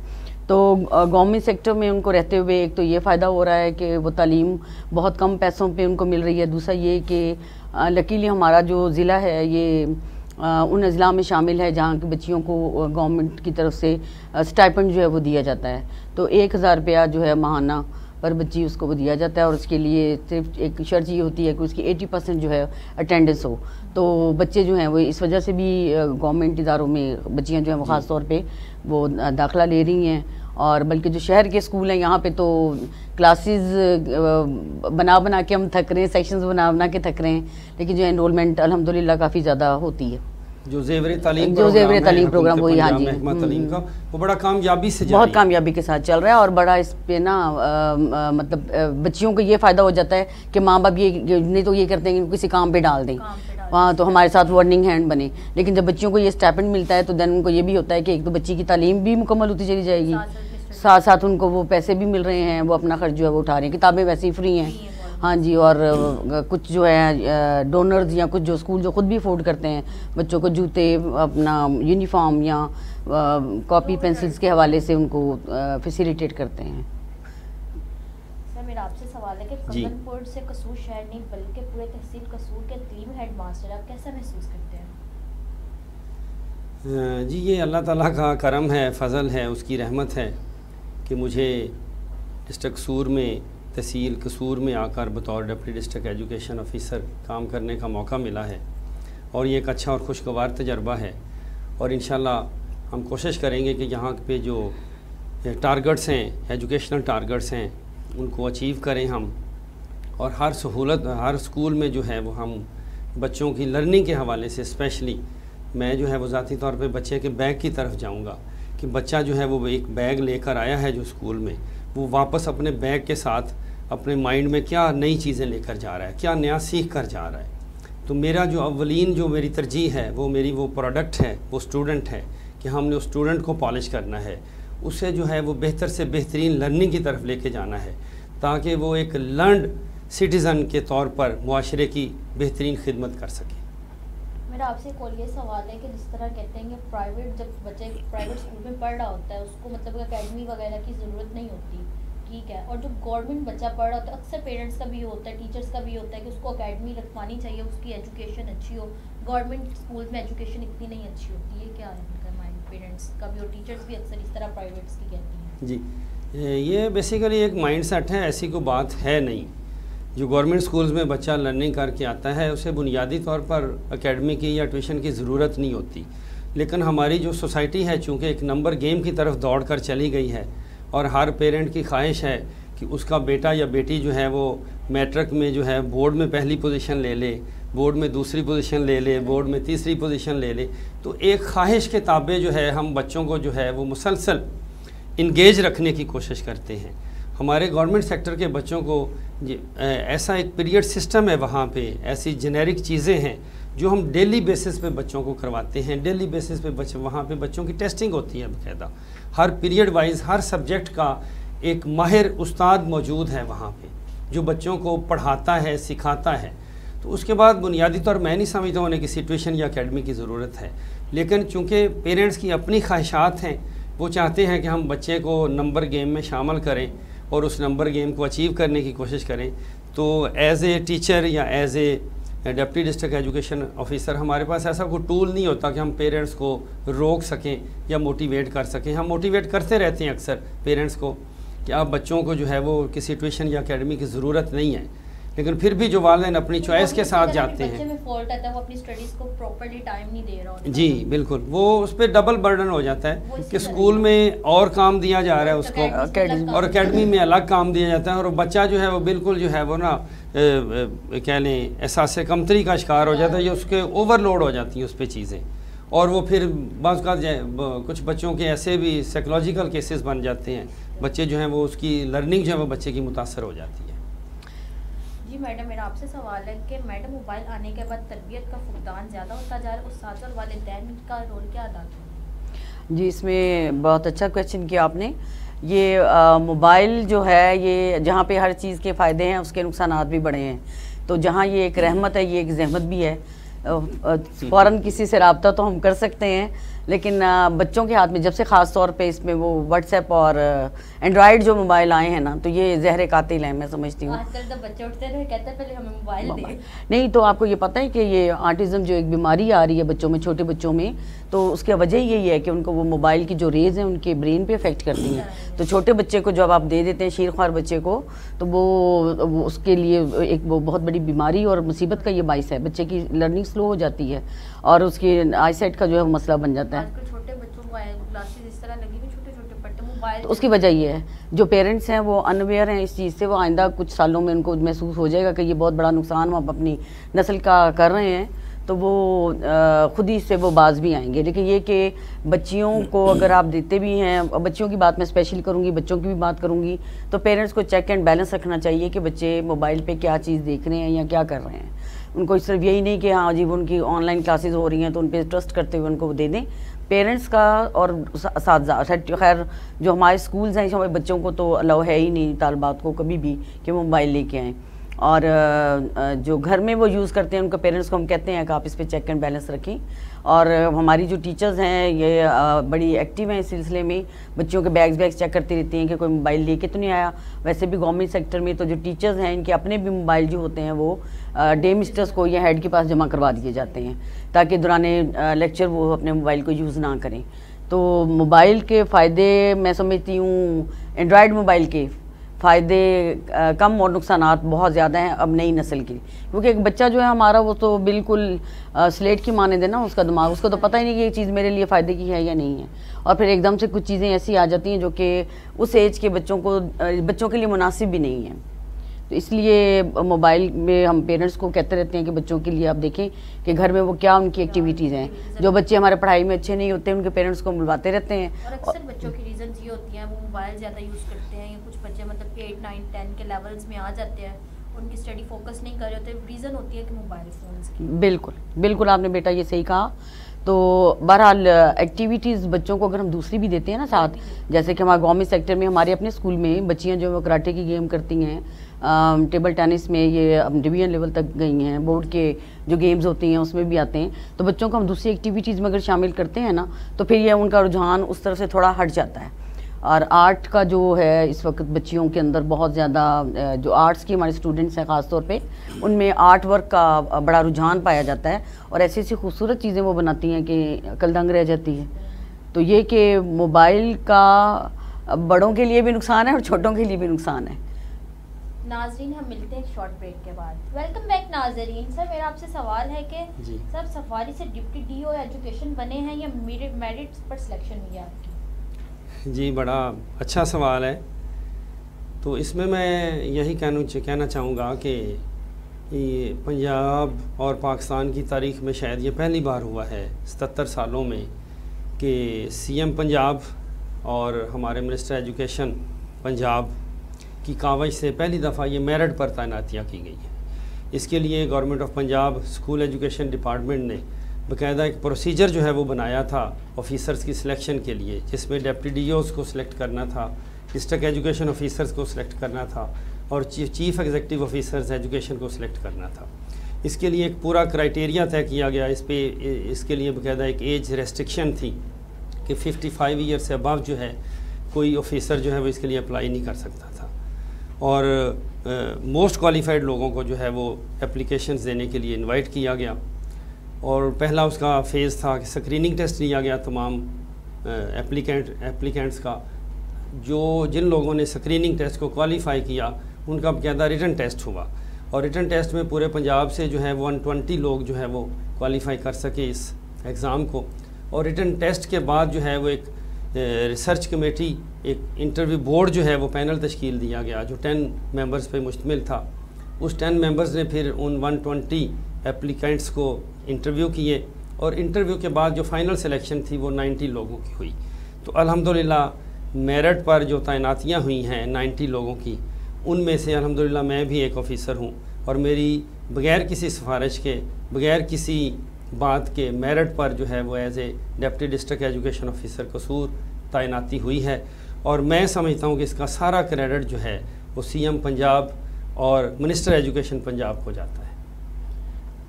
تو گورنمنٹ سیکٹر میں ان کو رہتے ہوئے ایک تو یہ فائدہ ہو رہا ہے کہ وہ تعلیم بہت کم پیسوں پہ ان کو مل رہی ہے. دوسرا یہ کہ لکیلی ہمارا جو ضلع ہے یہ ان اضلاع میں شامل ہے جہاں کی بچیوں کو گورنمنٹ کی طرف سے اسٹائپنڈ جو ہے وہ دیا جاتا ہے. تو 1000 روپیہ جو ہے ماہانہ پر بچی اس کو وہ دیا جاتا ہے, اور اس کے لیے صرف ایک شرط یہ ہوتی ہے کہ اس کی 80% جو ہے اٹینڈنس ہو. تو بچے جو ہیں وہ اس وجہ سے بھی گورنمنٹ اداروں میں بچیاں جو ہیں وہ خاص طور پہ وہ داخلہ لے رہی ہیں. اور بلکہ جو شہر کے اسکول ہیں یہاں پہ تو کلاسز بنا کے ہم تھک رہے ہیں, سیکشنز بنا کے تھک رہے ہیں, لیکن جو انرولمنٹ الحمدللہ کافی زیادہ ہوتی ہے. جو زیور تعلیم پروگرام وہی, ہاں جی, تعلیم کا وہ بڑا کامیابی سے بہت کامیابی کے ساتھ چل رہا ہے. اور بڑا اس پہ نا مطلب بچیوں کو یہ فائدہ ہو جاتا ہے کہ ماں باپ یہ نہیں تو یہ کرتے ہیں کہ کسی کام پہ ڈال دیں وہاں تو ہمارے ساتھ وہ ارننگ ہینڈ بنے. لیکن جب بچیوں کو یہ اسٹائپنڈ ملتا ہے تو دین ان کو یہ بھی ہوتا ہے کہ ایک تو بچی کی تعلیم بھی مکمل ہوتی چلی جائے گی, ساتھ ساتھ ان کو وہ پیسے بھی مل رہے ہیں, وہ اپنا خرچ جو ہے وہ اٹھا رہے ہیں. کتابیں ویسے ہی فری ہیں, ہاں جی. اور کچھ جو ہے ڈونرز یا کچھ جو اسکول جو خود بھی افورڈ کرتے ہیں بچوں کو جوتے, اپنا یونیفارم یا کاپی پینسلز کے حوالے سے ان کو فیسیلیٹیٹ کرتے ہیں. میرا آپ سے سوال ہے کہ کنگن پور سے قصور شہر نہیں بلکہ پورے تحصیل قصور کے تعلیم ہیڈ ماسٹر آپ کیسا محسوس کرتے ہیں؟ جی یہ اللہ تعالیٰ کا کرم ہے, فضل ہے, اس کی رحمت ہے کہ مجھے ڈسٹرکٹ قصور میں تحصیل قصور میں آ کر بطور ڈپٹی ڈسٹرکٹ ایجوکیشن آفیسر کام کرنے کا موقع ملا ہے. اور یہ ایک اچھا اور خوشگوار تجربہ ہے. اور انشاءاللہ ہم کوشش کریں گے کہ یہاں پہ جو ٹارگٹس ہیں, ایجوکیشنل ٹارگٹس ہیں, ان کو اچیو کریں ہم. اور ہر سہولت ہر اسکول میں جو ہے وہ ہم بچوں کی لرننگ کے حوالے سے اسپیشلی میں جو ہے وہ ذاتی طور پہ بچے کے بیگ کی طرف جاؤں گا کہ بچہ جو ہے وہ ایک بیگ لے کر آیا ہے جو اسکول میں, وہ واپس اپنے بیگ کے ساتھ اپنے مائنڈ میں کیا نئی چیزیں لے کر جا رہا ہے, کیا نیا سیکھ کر جا رہا ہے. تو میرا جو اولین جو میری ترجیح ہے وہ میری وہ پروڈکٹ ہے, وہ اسٹوڈنٹ ہے کہ ہم نے اس اسٹوڈنٹ کو پالش کرنا ہے, اسے جو ہے وہ بہتر سے بہترین لرننگ کی طرف لے کے جانا ہے تاکہ وہ ایک لرنڈ سٹیزن کے طور پر معاشرے کی بہترین خدمت کر سکے. میرا آپ سے ایک اور یہ سوال ہے کہ جس طرح کہتے ہیں کہ پرائیویٹ جب بچے پرائیویٹ اسکول میں پڑھ رہا ہوتا ہے اس کو مطلب اکیڈمی وغیرہ کی ضرورت نہیں ہوتی, ٹھیک ہے, اور جو گورنمنٹ بچہ پڑھ رہا ہوتا ہے اکثر پیرنٹس کا بھی ہوتا ہے, ٹیچرس کا بھی ہوتا ہے کہ اس کو اکیڈمی رکھوانی چاہیے, اس کی ایجوکیشن اچھی ہو. گورنمنٹ اسکول میں ایجوکیشن اتنی نہیں اچھی ہوتی ہے, کیا ہے ان کا مائنڈ پیرنٹس کا بھی, اور ٹیچرس بھی اکثر اس طرح پرائیویٹس کی کہتی ہیں؟ جی یہ بیسیکلی ایک مائنڈ سیٹ ہے, ایسی کوئی بات ہے نہیں. جو گورنمنٹ اسکولز میں بچہ لرننگ کر کے آتا ہے اسے بنیادی طور پر اکیڈمی کی یا ٹیوشن کی ضرورت نہیں ہوتی. لیکن ہماری جو سوسائٹی ہے چونکہ ایک نمبر گیم کی طرف دوڑ کر چلی گئی ہے اور ہر پیرنٹ کی خواہش ہے کہ اس کا بیٹا یا بیٹی جو ہے وہ میٹرک میں جو ہے بورڈ میں پہلی پوزیشن لے لے, بورڈ میں دوسری پوزیشن لے لے, بورڈ میں تیسری پوزیشن لے لے. تو ایک خواہش کے تابع جو ہے ہم بچوں کو جو ہے وہ مسلسل انگیج رکھنے کی کوشش کرتے ہیں. ہمارے گورنمنٹ سیکٹر کے بچوں کو ایسا ایک پیریڈ سسٹم ہے, وہاں پہ ایسی جنیرک چیزیں ہیں جو ہم ڈیلی بیسس پہ بچوں کو کرواتے ہیں. ڈیلی بیسس پہ وہاں پہ بچوں کی ٹیسٹنگ ہوتی ہے باقاعدہ, ہر پیریڈ وائز ہر سبجیکٹ کا ایک ماہر استاد موجود ہے وہاں پہ جو بچوں کو پڑھاتا ہے, سکھاتا ہے. تو اس کے بعد بنیادی طور میں نہیں سمجھتا ہوں کسی ٹیوشن یا اکیڈمی کی ضرورت ہے. لیکن چونکہ پیرنٹس کی اپنی خواہشات ہیں, وہ چاہتے ہیں کہ ہم بچے کو نمبر گیم میں شامل کریں اور اس نمبر گیم کو اچیو کرنے کی کوشش کریں. تو ایز اے ٹیچر یا as a deputy district education officer, ہمارے پاس ایسا کوئی ٹول نہیں ہوتا کہ ہم پیرنٹس کو روک سکیں یا موٹیویٹ کر سکیں. ہم موٹیویٹ کرتے رہتے ہیں اکثر پیرنٹس کو کہ آپ بچوں کو جو ہے وہ کسی ٹیوشن یا اکیڈمی کی ضرورت نہیں ہے، لیکن پھر بھی جو والدین اپنی چوائس کے ساتھ جاتے ہیں. جی بالکل، وہ اس پہ ڈبل برڈن ہو جاتا ہے کہ اسکول میں اور کام دیا جا رہا ہے اس کو اور اکیڈمی میں الگ کام دیا جاتا ہے، اور بچہ جو ہے وہ بالکل جو ہے وہ نا کہہ لیں احساس کمتری کا شکار ہو جاتا ہے، یا اس کے اوور لوڈ ہو جاتی ہیں اس پہ چیزیں، اور وہ پھر بعض کا کچھ بچوں کے ایسے بھی سائیکولوجیکل کیسز بن جاتے ہیں، بچے جو ہیں وہ اس کی لرننگ جو ہے وہ بچے کی متاثر ہو جاتی ہے. جی میڈم، میرا آپ سے سوال ہے کہ میڈم موبائل آنے کے بعد تربیت کا فقدان زیادہ ہوتا جا رہا ہے، اساتذہ اور والدین کا رول کیا ادا کرتے ہیں؟ جی اس میں بہت اچھا کویشچن کیا آپ نے. یہ موبائل جو ہے یہ جہاں پہ ہر چیز کے فائدے ہیں اس کے نقصانات بھی بڑے ہیں، تو جہاں یہ ایک رحمت ہے یہ ایک زحمت بھی ہے. فوراً کسی سے رابطہ تو ہم کر سکتے ہیں، لیکن بچوں کے ہاتھ میں جب سے خاص طور پہ اس میں وہ واٹس ایپ اور اینڈرائڈ جو موبائل آئے ہیں نا، تو یہ زہر قاتل ہیں میں سمجھتی ہوں. آج کل تو بچے اٹھتے ہیں کہتے ہیں پہلے ہمیں موبائل دیں. نہیں تو آپ کو یہ پتہ ہے کہ یہ آٹزم جو ایک بیماری آ رہی ہے بچوں میں، چھوٹے بچوں میں، تو اس کی وجہ یہی ہے کہ ان کو وہ موبائل کی جو ریز ہیں ان کے برین پہ افیکٹ کرتی ہیں. تو چھوٹے بچے کو جب آپ دے دیتے ہیں شیر خوار بچے کو، تو وہ اس کے لیے ایک وہ بہت بڑی بیماری اور مصیبت کا یہ باعث ہے. بچے کی لرننگ سلو ہو جاتی ہے اور اس کی آئی سائٹ کا جو ہے مسئلہ بن جاتا ہے. تو اس کی وجہ یہ ہے جو پیرنٹس ہیں وہ انویئر ہیں اس چیز سے، وہ آئندہ کچھ سالوں میں ان کو محسوس ہو جائے گا کہ یہ بہت بڑا نقصان ہم اپنی نسل کا کر رہے ہیں، تو وہ خود ہی سے وہ باز بھی آئیں گے. لیکن یہ کہ بچیوں کو اگر آپ دیتے بھی ہیں، بچیوں کی بات میں اسپیشلی کروں گی، بچوں کی بھی بات کروں گی، تو پیرنٹس کو چیک اینڈ بیلنس رکھنا چاہیے کہ بچے موبائل پہ کیا چیز دیکھ رہے ہیں یا کیا کر رہے ہیں. ان کو صرف یہی نہیں کہ ہاں جی ان کی آن لائن کلاسز ہو رہی ہیں تو ان پہ ٹرسٹ کرتے ہوئے ان کو دے دیں. پیرنٹس کا اور اساتذہ، خیر جو ہمارے اسکولز ہیں ہمارے بچوں کو تو الاؤ ہے ہی نہیں طالبات کو کبھی بھی کہ وہ موبائل لے کے آئیں، اور جو گھر میں وہ یوز کرتے ہیں ان کو پیرنٹس کو ہم کہتے ہیں کہ آپ اس پہ چیک اینڈ بیلنس رکھیں. اور ہماری جو ٹیچرز ہیں یہ بڑی ایکٹیو ہیں اس سلسلے میں، بچوں کے بیگس چیک کرتی رہتی ہیں کہ کوئی موبائل لے کے تو نہیں آیا. ویسے بھی گورنمنٹ سیکٹر میں تو جو ٹیچرز ہیں ان کے اپنے بھی موبائل جو ہوتے ہیں وہ ڈے مسٹرز کو یا ہیڈ کے پاس جمع کروا دیے جاتے ہیں تاکہ دوران لیکچر وہ اپنے موبائل کو یوز نہ کریں. تو موبائل کے فائدے میں سمجھتی ہوں اینڈرائڈ موبائل کے فائدے کم اور نقصانات بہت زیادہ ہیں اب نئی نسل کی، کیونکہ ایک بچہ جو ہے ہمارا وہ تو بالکل سلیٹ کی مانند ہے نا، اس کا دماغ، اس کو تو پتہ ہی نہیں کہ یہ چیز میرے لیے فائدے کی ہے یا نہیں ہے، اور پھر ایک دم سے کچھ چیزیں ایسی آ جاتی ہیں جو کہ اس ایج کے بچوں کے لیے مناسب بھی نہیں ہیں. تو اس لیے موبائل میں ہم پیرنٹس کو کہتے رہتے ہیں کہ بچوں کے لیے آپ دیکھیں کہ گھر میں وہ کیا ان کی ایکٹیویٹیز ہیں. جو بچے ہمارے پڑھائی میں اچھے نہیں ہوتے ان کے پیرنٹس کو بلواتے رہتے ہیں، اور اکثر بچوں کی ریزنز یہ ہوتی ہیں وہ موبائل زیادہ یوز کرتے ہیں، یا کچھ بچے مطلب کہ 8, 9, 10 کے لیولز میں آ جاتے ہیں، ان کی اسٹڈی فوکس نہیں کر رہے ہوتے، ریزن ہوتی ہے کہ موبائل فونز کی. بالکل آپ نے بیٹا یہ صحیح کہا. تو بہرحال ایکٹیویٹیز بچوں کو اگر ہم دوسری بھی دیتے ہیں نا ساتھ، جیسے کہ ہمارے گورنمنٹ سیکٹر میں ہمارے اپنے اسکول میں بچیاں جو کراٹے کی گیم کرتی ہیں، ٹیبل ٹینس میں یہ ڈویژن لیول تک گئی ہیں، بورڈ کے جو گیمز ہوتی ہیں اس میں بھی آتے ہیں، تو بچوں کو ہم دوسری ایکٹیویٹیز میں اگر شامل کرتے ہیں نا تو پھر یہ ان کا رجحان اس طرف سے تھوڑا ہٹ جاتا ہے. اور آرٹ کا جو ہے اس وقت بچیوں کے اندر بہت زیادہ، جو آرٹس کی ہمارے اسٹوڈنٹس ہیں خاص طور پہ ان میں آرٹ ورک کا بڑا رجحان پایا جاتا ہے، اور ایسی ایسی خوبصورت چیزیں وہ بناتی ہیں کہ عقل دنگ رہ جاتی ہے. تو یہ کہ موبائل کا بڑوں کے لیے بھی نقصان ہے اور چھوٹوں کے لیے بھی نقصان ہے. ناظرین ہم ملتے ہیں ایک شارٹ بریک کے بعد. ویلکم بیک ناظرین. سر میرا آپ سے سوال ہے کہ سر سفاری سے ڈپٹی ڈی او ایجوکیشن بنے ہیں یا میرٹ پر سلیکشن ہوئی ہے آپ کی؟ جی بڑا اچھا سوال ہے. تو اس میں یہی کہنا چاہوں گا کہ پنجاب اور پاکستان کی تاریخ میں شاید یہ پہلی بار ہوا ہے 77 سالوں میں کہ سی ایم پنجاب اور ہمارے منسٹر ایجوکیشن پنجاب کی کاوش سے پہلی دفعہ یہ میرٹ پر تعیناتیاں کی گئی ہیں. اس کے لیے government of Punjab school education department نے باقاعدہ ایک پروسیجر جو ہے وہ بنایا تھا آفیسرز کی سلیکشن کے لیے، جس میں ڈپٹی ڈی اوز کو سلیکٹ کرنا تھا، ڈسٹرکٹ ایجوکیشن آفیسرز کو سلیکٹ کرنا تھا، اور چیف ایگزیکٹو آفیسرز ایجوکیشن کو سلیکٹ کرنا تھا. اس کے لیے ایک پورا کرائٹیریا طے کیا گیا. اس کے لیے باقاعدہ ایک ایج ریسٹرکشن تھی کہ 55 ایئر سے ابو جو ہے کوئی آفیسر جو ہے وہ اس کے لیے اپلائی نہیں کر سکتا تھا. اور موسٹ کوالیفائڈ لوگوں کو جو ہے وہ اپلیکیشنز دینے کے لیے انوائٹ کیا گیا، اور پہلا اس کا فیز تھا کہ سکریننگ ٹیسٹ لیا گیا تمام اپلیکینٹس کا. جن لوگوں نے سکریننگ ٹیسٹ کو کوالیفائی کیا ان کا باقاعدہ ریٹن ٹیسٹ ہوا، اور ریٹن ٹیسٹ میں پورے پنجاب سے جو ہے 120 لوگ جو ہے وہ کوالیفائی کر سکے اس ایگزام کو. اور ریٹن ٹیسٹ کے بعد جو ہے وہ ایک ریسرچ کمیٹی، ایک انٹرویو بورڈ جو ہے وہ پینل تشکیل دیا گیا جو 10 ممبرز پہ مشتمل تھا. اس 10 ممبرز نے پھر ان 120 اپلیکینٹس کو انٹرویو کیے، اور انٹرویو کے بعد جو فائنل سلیکشن تھی وہ 90 لوگوں کی ہوئی. تو الحمدللہ میرٹ پر جو تعیناتیاں ہوئی ہیں 90 لوگوں کی، ان میں سے الحمدللہ میں بھی ایک آفیسر ہوں، اور میری بغیر کسی سفارش کے، بغیر کسی بات کے میرٹ پر جو ہے وہ as a deputy district education officer Kasur تعیناتی ہوئی ہے. اور میں سمجھتا ہوں کہ اس کا سارا کریڈٹ جو ہے وہ سی ایم پنجاب اور منسٹر ایجوکیشن پنجاب کو جاتا ہے.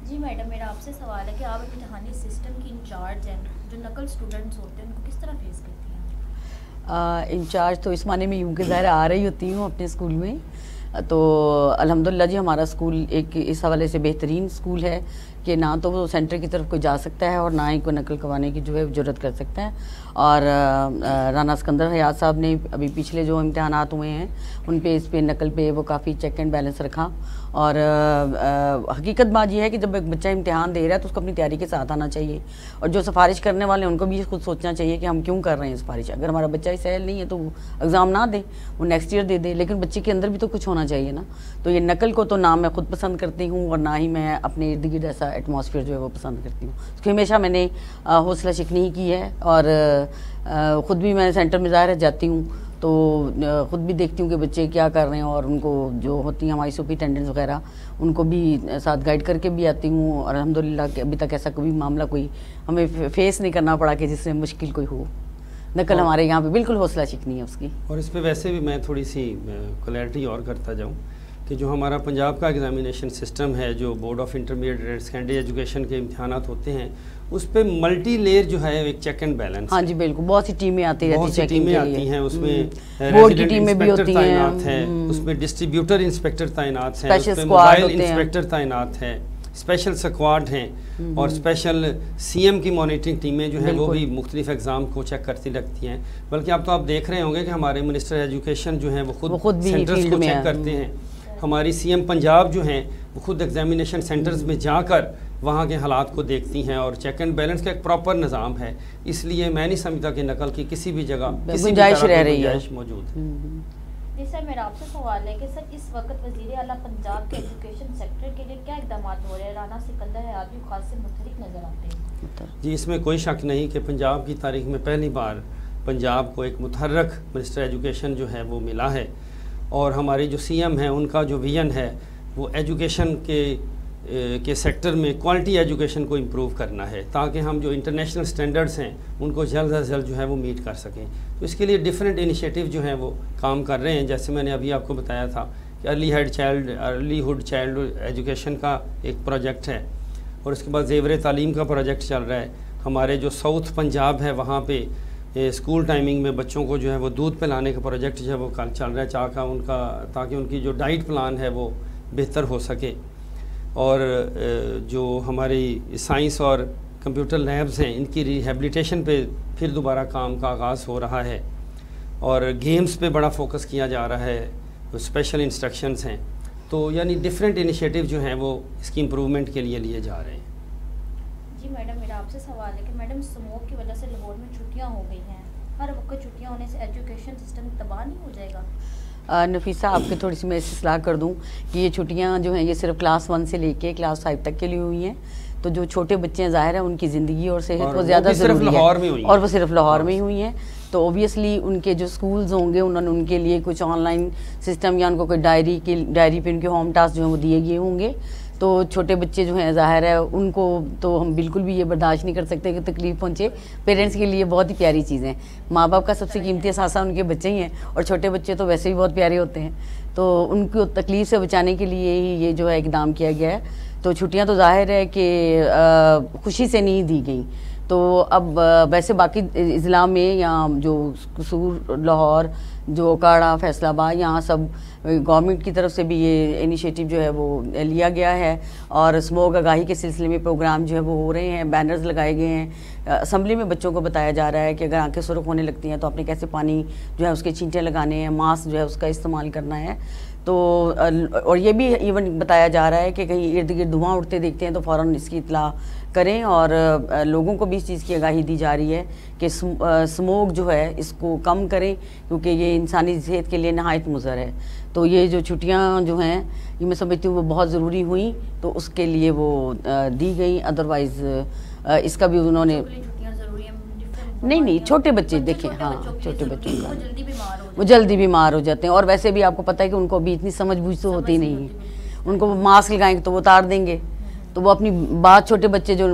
جی میڈم، میرا آپ سے سوال ہے کہ آپ امتحانی سسٹم کی انچارج ہیں، جو نقل اسٹوڈنٹس ہوتے ہیں ان کو کس طرح فیس کرتی ہیں؟ انچارج تو اس معنی میں یوں کہ ظاہر آ رہی ہوتی ہوں اپنے اسکول میں. تو الحمدللہ جی ہمارا اسکول ایک اس حوالے سے بہترین اسکول ہے کہ نہ تو وہ سینٹر کی طرف کوئی جا سکتا ہے اور نہ ہی کوئی نقل کروانے کی جو ہے جرت کر سکتا ہے. اور رانا سکندر حیات صاحب نے ابھی پچھلے جو امتحانات ہوئے ہیں ان پہ اس پہ نقل پہ وہ کافی چیک اینڈ بیلنس رکھا. اور حقیقت بات یہ ہے کہ جب ایک بچہ امتحان دے رہا ہے تو اس کو اپنی تیاری کے ساتھ آنا چاہیے، اور جو سفارش کرنے والے ہیں ان کو بھی خود سوچنا چاہیے کہ ہم کیوں کر رہے ہیں سفارش. اگر ہمارا بچہ ہی سہل نہیں ہے تو وہ ایگزام نہ دے، وہ نیکسٹ ایئر دے دے، لیکن بچے کے اندر بھی تو کچھ ہونا چاہیے نا. تو یہ نقل کو تو نہ میں خود پسند کرتی ہوں اور نہ ہی میں اپنے ارد گرد ایسا ایٹماسفیئر جو ہے وہ پسند کرتی ہوں. اس کی ہمیشہ میں نے حوصلہ شکنی ہی کی ہے، اور خود بھی میں سینٹر میں ظاہر جاتی ہوں تو خود بھی دیکھتی ہوں کہ بچے کیا کر رہے ہیں، اور ان کو جو ہوتی ہیں ہماری سپرنٹینڈنٹس وغیرہ ان کو بھی ساتھ گائیڈ کر کے بھی آتی ہوں. اور الحمدللہ کہ ابھی تک ایسا کوئی معاملہ کوئی ہمیں فیس نہیں کرنا پڑا کہ جس سے مشکل کوئی ہو. نقل ہمارے یہاں پہ بالکل حوصلہ شکنی ہے اس کی. اور اس پہ ویسے بھی میں تھوڑی سی کلیئرٹی اور کرتا جاؤں کہ جو ہمارا پنجاب کا ایگزامینیشن سسٹم ہے، جو board of intermediate and secondary education کے امتحانات ہوتے ہیں، اس پہ ملٹی لیئر جو ہے ایک چیک اینڈ بیلنس. ہاں جی بالکل، بہت سی ٹیمیں آتی رہتی ہیں، بہت سی ٹیمیں آتی ہیں، اس میں بورڈ کی ٹیمیں بھی ہوتی ہیں، اس میں ڈسٹریبیوٹر انسپیکٹر تعینات ہیں، اس میں موبائل انسپیکٹر تعینات ہیں، اسپیشل اسکواڈ ہیں، اور اسپیشل سی ایم کی مانیٹرنگ ٹیمیں جو ہیں وہ بھی مختلف ایگزام کو چیک کرتی رکھتی ہیں. بلکہ اب تو آپ دیکھ رہے ہوں گے کہ ہمارے منسٹر ایجوکیشن جو ہیں وہ خود سینٹرز کو چیک کرتے ہیں. ہماری سی ایم پنجاب جو ہیں وہ خود ایگزامینیشن سینٹرز میں جا کر وہاں کے حالات کو دیکھتی ہیں، اور چیک اینڈ بیلنس کا ایک پراپر نظام ہے. اس لیے میں نہیں سمجھتا کہ نقل کی کسی بھی جگہ کسی بھی طرح کی گنجائش موجود ہے. جی سر، میرا آپ سے سوال ہے کہ سر اس وقت وزیر اعلیٰ پنجاب کے ایجوکیشن سیکٹر کے لیے کیا اقدامات ہو رہے ہیں؟ رانا سکندر حیات بھی خاص سے متحرک نظر آتے ہیں. جی اس میں کوئی شک نہیں کہ پنجاب کی تاریخ میں پہلی بار پنجاب کو ایک متحرک منسٹر ایجوکیشن جو ہے وہ ملا ہے. اور ہماری جو سی ایم ہیں ان کا جو ویژن ہے وہ ایجوکیشن کے سیکٹر میں کوالٹی ایجوکیشن کو امپروو کرنا ہے، تاکہ ہم جو انٹرنیشنل سٹینڈرڈز ہیں ان کو جلد از جلد جو ہے وہ میٹ کر سکیں. تو اس کے لیے ڈیفرنٹ انیشیٹو جو ہیں وہ کام کر رہے ہیں. جیسے میں نے ابھی آپ کو بتایا تھا کہ ارلی ہوڈ چائلڈ ایجوکیشن کا ایک پروجیکٹ ہے، اور اس کے بعد زیور تعلیم کا پروجیکٹ چل رہا ہے. ہمارے جو ساؤتھ پنجاب ہے وہاں پہ اسکول ٹائمنگ میں بچوں کو جو ہے وہ دودھ پلانے کا پروجیکٹ جو ہے وہ چل رہا ہے، تاکہ ان کی جو ڈائٹ پلان ہے وہ بہتر ہو سکے. اور جو ہماری سائنس اور کمپیوٹر لیبز ہیں ان کی ریہیبلیٹیشن پہ پھر دوبارہ کام کا آغاز ہو رہا ہے، اور گیمز پہ بڑا فوکس کیا جا رہا ہے، اسپیشل انسٹرکشنز ہیں. تو یعنی ڈیفرنٹ انیشیٹو جو ہیں وہ اس کی امپروومنٹ کے لیے جا رہے ہیں. جی میڈم، میرا آپ سے سوال ہے کہ میڈم اسموک کی وجہ سے لاہور میں چھٹیاں ہو گئی ہیں، ہر وقت چھٹیاں ہونے سے ایجوکیشن سسٹم تباہ نہیں ہو جائے گا؟ نفیسہ آپ کی تھوڑی سی میں اصلاح کر دوں کہ یہ چھٹیاں جو ہیں یہ صرف کلاس 1 سے لے کے کلاس 5 تک کے لیے ہوئی ہیں. تو جو چھوٹے بچے ہیں ظاہر ہے ان کی زندگی اور صحت کو زیادہ ضروری ہے، اور وہ صرف لاہور میں ہی ہوئی ہیں. تو اوبیسلی ان کے جو سکولز ہوں گے انہوں نے ان کے لیے کچھ آن لائن سسٹم یا ان کو کوئی ڈائری پہ ان کے ہوم ٹاسک جو ہیں وہ دیے گئے ہوں گے. تو چھوٹے بچے جو ہیں ظاہر ہے ان کو تو ہم بالکل بھی یہ برداشت نہیں کر سکتے کہ تکلیف پہنچے. پیرنٹس کے لیے بہت ہی پیاری چیزیں، ماں باپ کا سب سے قیمتی اثاثہ ان کے بچے ہی ہیں، اور چھوٹے بچے تو ویسے ہی بہت پیارے ہوتے ہیں. تو ان کو تکلیف سے بچانے کے لیے ہی یہ جو ہے اقدام کیا گیا ہے. تو چھٹیاں تو ظاہر ہے کہ خوشی سے نہیں دی گئیں. تو اب ویسے باقی اضلاع میں یا جو قصور، لاہور، جو اکاڑا، فیصل آباد، یہاں سب گورنمنٹ کی طرف سے بھی یہ انیشیٹو جو ہے وہ لیا گیا ہے، اور اسموگ آگاہی کے سلسلے میں پروگرام جو ہے وہ ہو رہے ہیں، بینرز لگائے گئے ہیں، اسمبلی میں بچوں کو بتایا جا رہا ہے کہ اگر آنکھیں سرخ ہونے لگتی ہیں تو آپ نے کیسے پانی جو ہے اس کے چھینٹے لگانے ہیں، ماسک جو ہے اس کا استعمال کرنا ہے. تو اور یہ بھی ایون بتایا جا رہا ہے کہ کہیں ارد گرد دھواں اڑتے دیکھتے ہیں تو فوراً اس کی اطلاع کریں، اور لوگوں کو بھی اس چیز کی آگاہی دی جا رہی ہے کہ اسموگ جو ہے اس کو کم کریں، کیونکہ یہ انسانی صحت کے لیے نہایت مضر ہے. تو یہ جو چھٹیاں جو ہیں یہ میں سمجھتی ہوں وہ بہت ضروری ہوئیں، تو اس کے لیے وہ دی گئیں. ادروائز اس کا بھی انہوں نے نہیں چھوٹے بچے دیکھیں، ہاں چھوٹے بچوں کا وہ جلدی بیمار ہو جاتے ہیں، اور ویسے بھی آپ کو پتہ ہے کہ ان کو ابھی اتنی سمجھ بوجھ تو ہوتی نہیں. ان کو ماسک لگائیں گے تو وہ اتار دیں گے، تو وہ اپنی بات چھوٹے بچے جو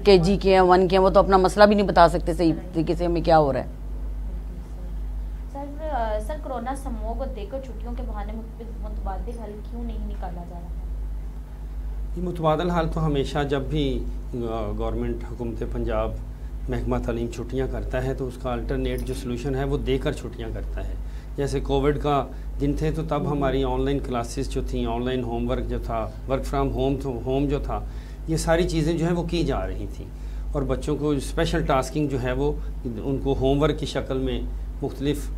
KG کے ہیں 1 کے ہیں وہ تو اپنا مسئلہ بھی نہیں بتا سکتے صحیح طریقے سے ہمیں کیا ہو رہا ہے. سر کورونا سموگ کو دیکھ کر چھٹیوں کے بہانے متبادل حل کیوں نہیں نکالا جا رہا ہے؟ یہ متبادل حل تو ہمیشہ جب بھی گورنمنٹ حکومت پنجاب محکمہ تعلیم چھٹیاں کرتا ہے تو اس کا الٹرنیٹ جو سلوشن ہے وہ دے کر چھٹیاں کرتا ہے. جیسے کووڈ کا دن تھے تو تب ہماری آن لائن کلاسز جو تھیں، آن لائن ہوم ورک جو تھا، ورک فرام ہوم جو تھا، یہ ساری چیزیں جو ہیں وہ کی جا رہی تھیں، اور بچوں کو اسپیشل ٹاسکنگ جو ہے وہ ان کو ہوم ورک کی شکل میں مختلف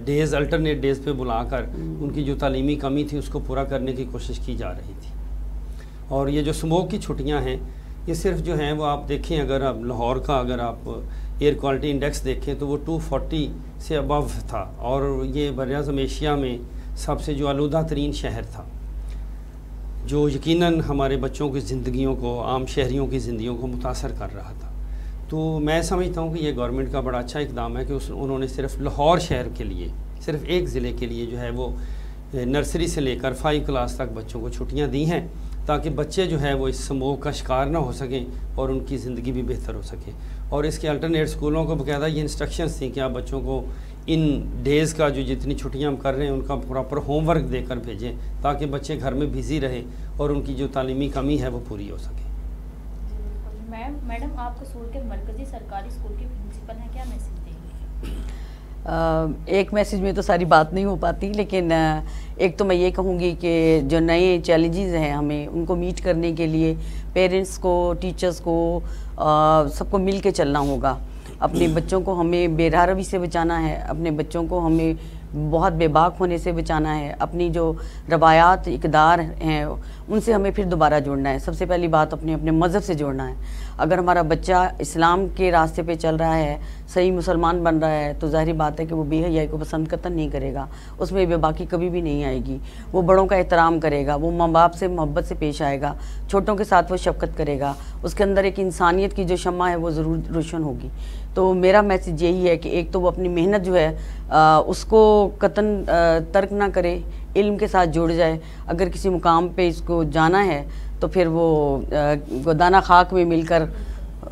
ڈیز الٹرنیٹ ڈیز پہ بلا کر ان کی جو تعلیمی کمی تھی اس کو پورا کرنے کی کوشش کی جا رہی تھی. اور یہ جو اسموگ کی چھٹیاں ہیں یہ صرف جو ہیں وہ آپ دیکھیں، اگر آپ لاہور کا اگر آپ ایئر کوالٹی انڈیکس دیکھیں تو وہ 240 سے ابو تھا، اور یہ براعظم ایشیا میں سب سے جو آلودہ ترین شہر تھا، جو یقیناً ہمارے بچوں کی زندگیوں کو، عام شہریوں کی زندگیوں کو متاثر کر رہا تھا. تو میں سمجھتا ہوں کہ یہ گورنمنٹ کا بڑا اچھا اقدام ہے کہ انہوں نے صرف لاہور شہر کے لیے، صرف ایک ضلع کے لیے جو ہے وہ نرسری سے لے کر 5 کلاس تک بچوں کو چھٹیاں دی ہیں، تاکہ بچے جو ہے وہ اس سموگ کا شکار نہ ہو سکیں اور ان کی زندگی بھی بہتر ہو سکے. اور اس کے الٹرنیٹ اسکولوں کو باقاعدہ یہ انسٹرکشنز تھیں کہ آپ بچوں کو ان ڈیز کا جو جتنی چھٹیاں ہم کر رہے ہیں ان کا پراپر ہوم ورک دے کر بھیجیں، تاکہ بچے گھر میں بزی رہیں اور ان کی جو تعلیمی کمی ہے وہ پوری ہو سکے. میڈم آپ قصور کے مرکزی سرکاری اسکول کی پرنسپل ہیں، کیا میسج دیں گے؟ ایک میسیج میں تو ساری بات نہیں ہو پاتی، لیکن ایک تو میں یہ کہوں گی کہ جو نئے چیلنجز ہیں ہمیں ان کو میٹ کرنے کے لیے پیرنٹس کو، ٹیچرز کو، سب کو مل کے چلنا ہوگا. اپنے بچوں کو ہمیں بے راہ روی سے بچانا ہے، اپنے بچوں کو ہمیں بہت بے باک ہونے سے بچانا ہے، اپنی جو روایات اقدار ہیں ان سے ہمیں پھر دوبارہ جوڑنا ہے. سب سے پہلی بات اپنے مذہب سے جوڑنا ہے. اگر ہمارا بچہ اسلام کے راستے پہ چل رہا ہے، صحیح مسلمان بن رہا ہے، تو ظاہری بات ہے کہ وہ بے حیائی کو پسند قطعاً نہیں کرے گا، اس میں بے باکی کبھی بھی نہیں آئے گی. وہ بڑوں کا احترام کرے گا، وہ ماں باپ سے محبت سے پیش آئے گا، چھوٹوں کے ساتھ وہ شفقت کرے گا، اس کے اندر ایک انسانیت کی جو شمع ہے وہ ضرور روشن ہوگی. تو میرا میسیج یہی ہے کہ ایک تو وہ اپنی محنت جو ہے اس کو قطعاً ترک نہ کرے، علم کے ساتھ جوڑ جائے. اگر کسی مقام پہ اس کو جانا ہے تو پھر وہ گودانہ خاک میں مل کر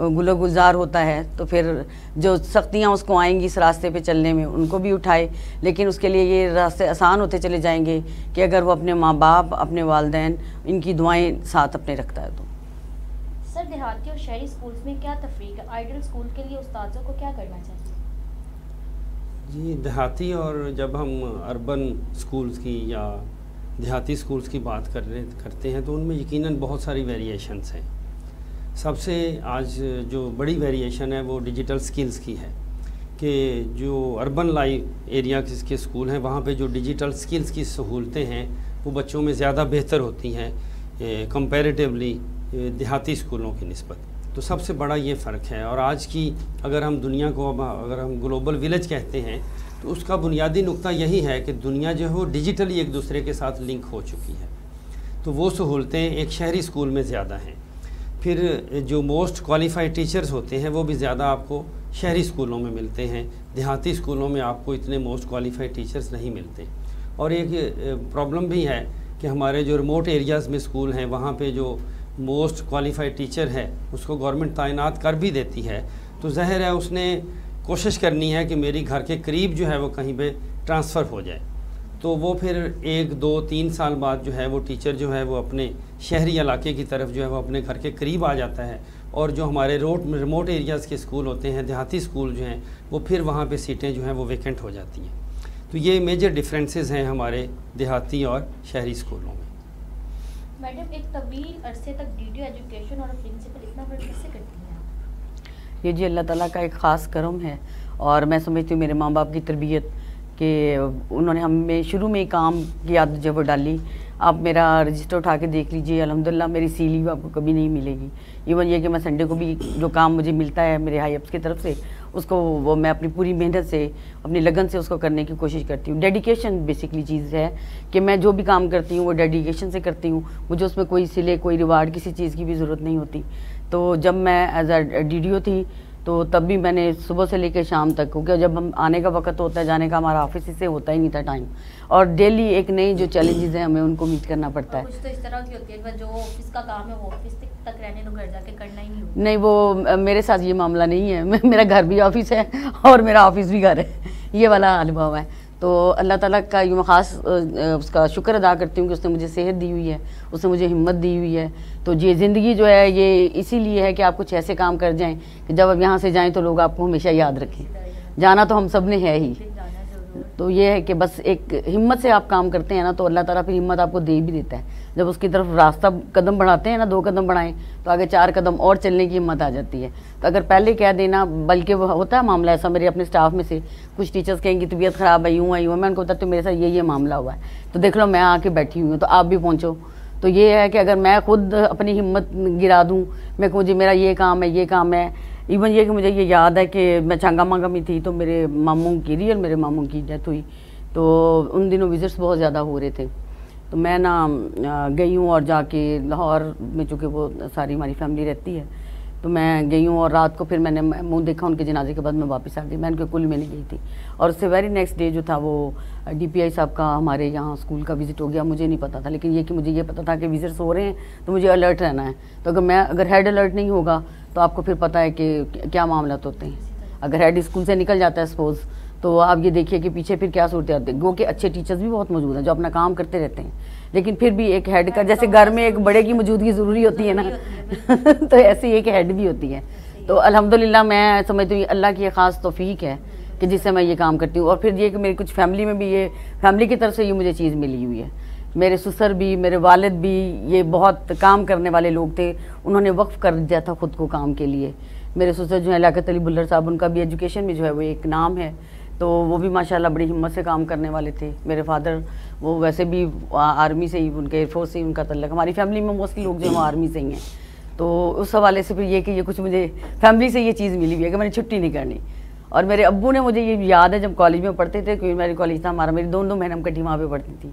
گل و گلزار ہوتا ہے، تو پھر جو سختیاں اس کو آئیں گی اس راستے پہ چلنے میں ان کو بھی اٹھائے، لیکن اس کے لیے یہ راستے آسان ہوتے چلے جائیں گے کہ اگر وہ اپنے ماں باپ، اپنے والدین، ان کی دعائیں ساتھ اپنے رکھتا ہے. تو سر دیہاتی اور شہری اسکولز میں کیا تفریق ہے؟ آئیڈل اسکول کے لیے استاذوں کو کیا کرنا چاہیے؟ جی دیہاتی اور جب ہم اربن اسکولز کی یا دیہاتی اسکولز کی بات کرتے ہیں تو ان میں یقیناً بہت ساری ویریشنز ہیں. سب سے آج جو بڑی ویریشن ہے وہ ڈیجیٹل سکلز کی ہے کہ جو اربن ایریا کے اسکول ہیں وہاں پہ جو ڈیجیٹل سکلز کی سہولتیں ہیں وہ بچوں میں زیادہ بہتر ہوتی ہیں کمپیریٹیولی دیہاتی اسکولوں کی نسبت. تو سب سے بڑا یہ فرق ہے. اور آج کی اگر ہم دنیا کو اگر ہم گلوبل ولیج کہتے ہیں تو اس کا بنیادی نقطہ یہی ہے کہ دنیا جو ہے وہ ڈیجیٹلی ایک دوسرے کے ساتھ لنک ہو چکی ہے. تو وہ سہولتیں ایک شہری اسکول میں زیادہ ہیں. پھر جو موسٹ کوالیفائڈ ٹیچرز ہوتے ہیں وہ بھی زیادہ آپ کو شہری اسکولوں میں ملتے ہیں. دیہاتی اسکولوں میں آپ کو اتنے موسٹ کوالیفائڈ ٹیچرز نہیں ملتے. اور ایک پرابلم بھی ہے کہ ہمارے جو ریموٹ ایریاز میں اسکول ہیں وہاں پہ جو موسٹ کوالیفائڈ ٹیچر ہے اس کو گورنمنٹ تعینات کر بھی دیتی ہے تو ظاہر ہے اس نے کوشش کرنی ہے کہ میری گھر کے قریب جو ہے وہ کہیں پہ ٹرانسفر ہو جائے. تو وہ پھر 1 2 3 سال بعد جو ہے وہ ٹیچر جو ہے وہ اپنے شہری علاقے کی طرف جو ہے وہ اپنے گھر کے قریب آ جاتا ہے. اور جو ہمارے ریموٹ ایریاز کے اسکول ہوتے ہیں، دیہاتی اسکول جو ہیں، وہ پھر وہاں پہ سیٹیں جو ہیں وہ ویکنٹ ہو جاتی ہیں. تو یہ میجر ڈفرینسز ہیں ہمارے دیہاتی اور شہری اسکولوں میں. میڈم ایک طویل عرصے تک ڈیڈیو ایجوکیشن اور پرنسپل اتنا فرق کیسے کرتی ہیں آپ؟ یہ جی اللہ تعالیٰ کا ایک خاص کرم ہے، اور میں سمجھتی ہوں میرے ماں باپ کی تربیت کہ انہوں نے ہمیں شروع میں ہی کام کی عادت جب وہ ڈالی. آپ میرا رجسٹر اٹھا کے دیکھ لیجئے، الحمدللہ میری سی لیو آپ کو کبھی نہیں ملے گی. ایون یہ کہ میں سنڈے کو بھی جو کام مجھے ملتا ہے میرے ہائی اپس کی طرف سے، اس کو وہ میں اپنی پوری محنت سے اپنی لگن سے اس کو کرنے کی کوشش کرتی ہوں. ڈیڈیکیشن بیسکلی چیز ہے کہ میں جو بھی کام کرتی ہوں وہ ڈیڈیکیشن سے کرتی ہوں. مجھے اس میں کوئی سلے کوئی ریوارڈ کسی چیز کی بھی ضرورت نہیں ہوتی. تو جب میں as a D D O تھی تو تب بھی میں نے صبح سے لے کے شام تک، کیونکہ جب ہم آنے کا وقت ہوتا ہے جانے کا ہمارا آفس سے ہوتا ہی نہیں تھا ٹائم، اور ڈیلی ایک نئی جو چیلنجز ہیں ہمیں ان کو میٹ کرنا پڑتا ہے. کچھ تو اس طرح کی ہوتی ہے جو آفس کا کام ہے وہ آفس تک رہنے دو، گھر جا کے کرنا ہی نہیں ہوتا. نہیں، وہ میرے ساتھ یہ معاملہ نہیں ہے. میرا گھر بھی آفس ہے اور میرا آفس بھی گھر ہے، یہ والا انوبھو ہے. تو اللہ تعالیٰ کا یوں خاص اس کا شکر ادا کرتی ہوں کہ اس نے مجھے صحت دی ہوئی ہے، اس نے مجھے ہمت دی ہوئی ہے. تو یہ زندگی جو ہے یہ اسی لیے ہے کہ آپ کچھ ایسے کام کر جائیں کہ جب آپ یہاں سے جائیں تو لوگ آپ کو ہمیشہ یاد رکھیں. جانا تو ہم سب نے ہے ہی، تو یہ ہے کہ بس ایک ہمت سے آپ کام کرتے ہیں نا تو اللہ تعالیٰ پھر ہمت آپ کو دے بھی دیتا ہے. جب اس کی طرف راستہ قدم بڑھاتے ہیں نا، 2 قدم بڑھائیں تو آگے 4 قدم اور چلنے کی ہمت آ جاتی ہے. تو اگر پہلے کہہ دینا، بلکہ وہ ہوتا ہے معاملہ ایسا، میرے اپنے اسٹاف میں سے کچھ ٹیچرز کہیں گی طبیعت خراب ہے، یوں ہے یوں ہے، میں ان کو بتاتی ہوں میرے ساتھ یہ معاملہ ہوا ہے، تو دیکھ لو میں آ کے بیٹھی ہوئی ہوں تو آپ بھی پہنچو. تو یہ ہے کہ اگر میں خود اپنی ہمت گرا دوں، میں کہوں جی میرا یہ کام ہے یہ کام ہے. ایون یہ کہ مجھے یہ یاد ہے کہ میں چانگا مانگا میں تھی تو میرے ماموں کی ریئل میرے ماموں کی ڈیتھ ہوئی، تو ان دنوں وزٹس بہت زیادہ ہو رہے تھے. تو میں گئی ہوں اور جا کے لاہور میں، چونکہ وہ ساری ہماری فیملی رہتی ہے، تو میں گئی ہوں اور رات کو پھر میں نے منہ دیکھا ان کے جنازے کے بعد میں واپس آ گئی. میں ان کے کل میں نہیں گئی تھی، اور اس سے ویری نیکسٹ ڈے جو تھا وہ ڈی پی آئی صاحب کا ہمارے یہاں اسکول کا وزٹ ہو گیا. مجھے نہیں پتا تھا، لیکن یہ کہ مجھے یہ پتا تھا کہ وزٹس ہو رہے ہیں تو مجھے الرٹ رہنا ہے. تو اگر ہیڈ الرٹ نہیں ہوگا تو آپ کو پھر پتہ ہے کہ کیا معاملات ہوتے ہیں. اگر ہیڈ اسکول سے نکل جاتا ہے سپوز، تو آپ یہ دیکھیے کہ پیچھے پھر کیا صورت آتی ہے. گو کہ اچھے ٹیچرز بھی بہت موجود ہیں جو اپنا کام کرتے رہتے ہیں، لیکن پھر بھی ایک ہیڈ کا، جیسے گھر میں ایک بڑے کی موجودگی ضروری ہوتی ہے نا تو ایسے ہی ایک ہیڈ بھی ہوتی ہے. تو الحمدللہ میں سمجھتی ہوں اللہ کی یہ خاص توفیق ہے کہ جس سے میں یہ کام کرتی ہوں. اور پھر یہ کہ میری کچھ فیملی میں بھی یہ فیملی کی طرف سے یہ مجھے چیز ملی ہوئی ہے. میرے سسر بھی، میرے والد بھی یہ بہت کام کرنے والے لوگ تھے، انہوں نے وقف کر دیا تھا خود کو کام کے لیے. میرے سسر جو ہیں لیاقت علی بلر صاحب، ان کا بھی ایجوکیشن میں جو ہے وہ ایک نام ہے، تو وہ بھی ماشاءاللہ بڑی ہمت سے کام کرنے والے تھے. میرے فادر وہ ویسے بھی آرمی سے ہی، ان کے ایئر فورس سے ہی ان کا تعلق. ہماری فیملی میں موسٹلی لوگ جو ہیں وہ آرمی سے ہی ہیں. تو اس حوالے سے پھر یہ کہ یہ کچھ مجھے فیملی سے یہ چیز ملی ہوئی ہے کہ میں نے چھٹی نہیں کرنی. اور میرے ابو نے مجھے یہ یاد ہے جب کالج میں پڑھتے تھے، کیونکہ میری کالج تھا ہمارا، میری دونوں بہنیں ہم کٹھی وہاں پہ پڑھتی تھی،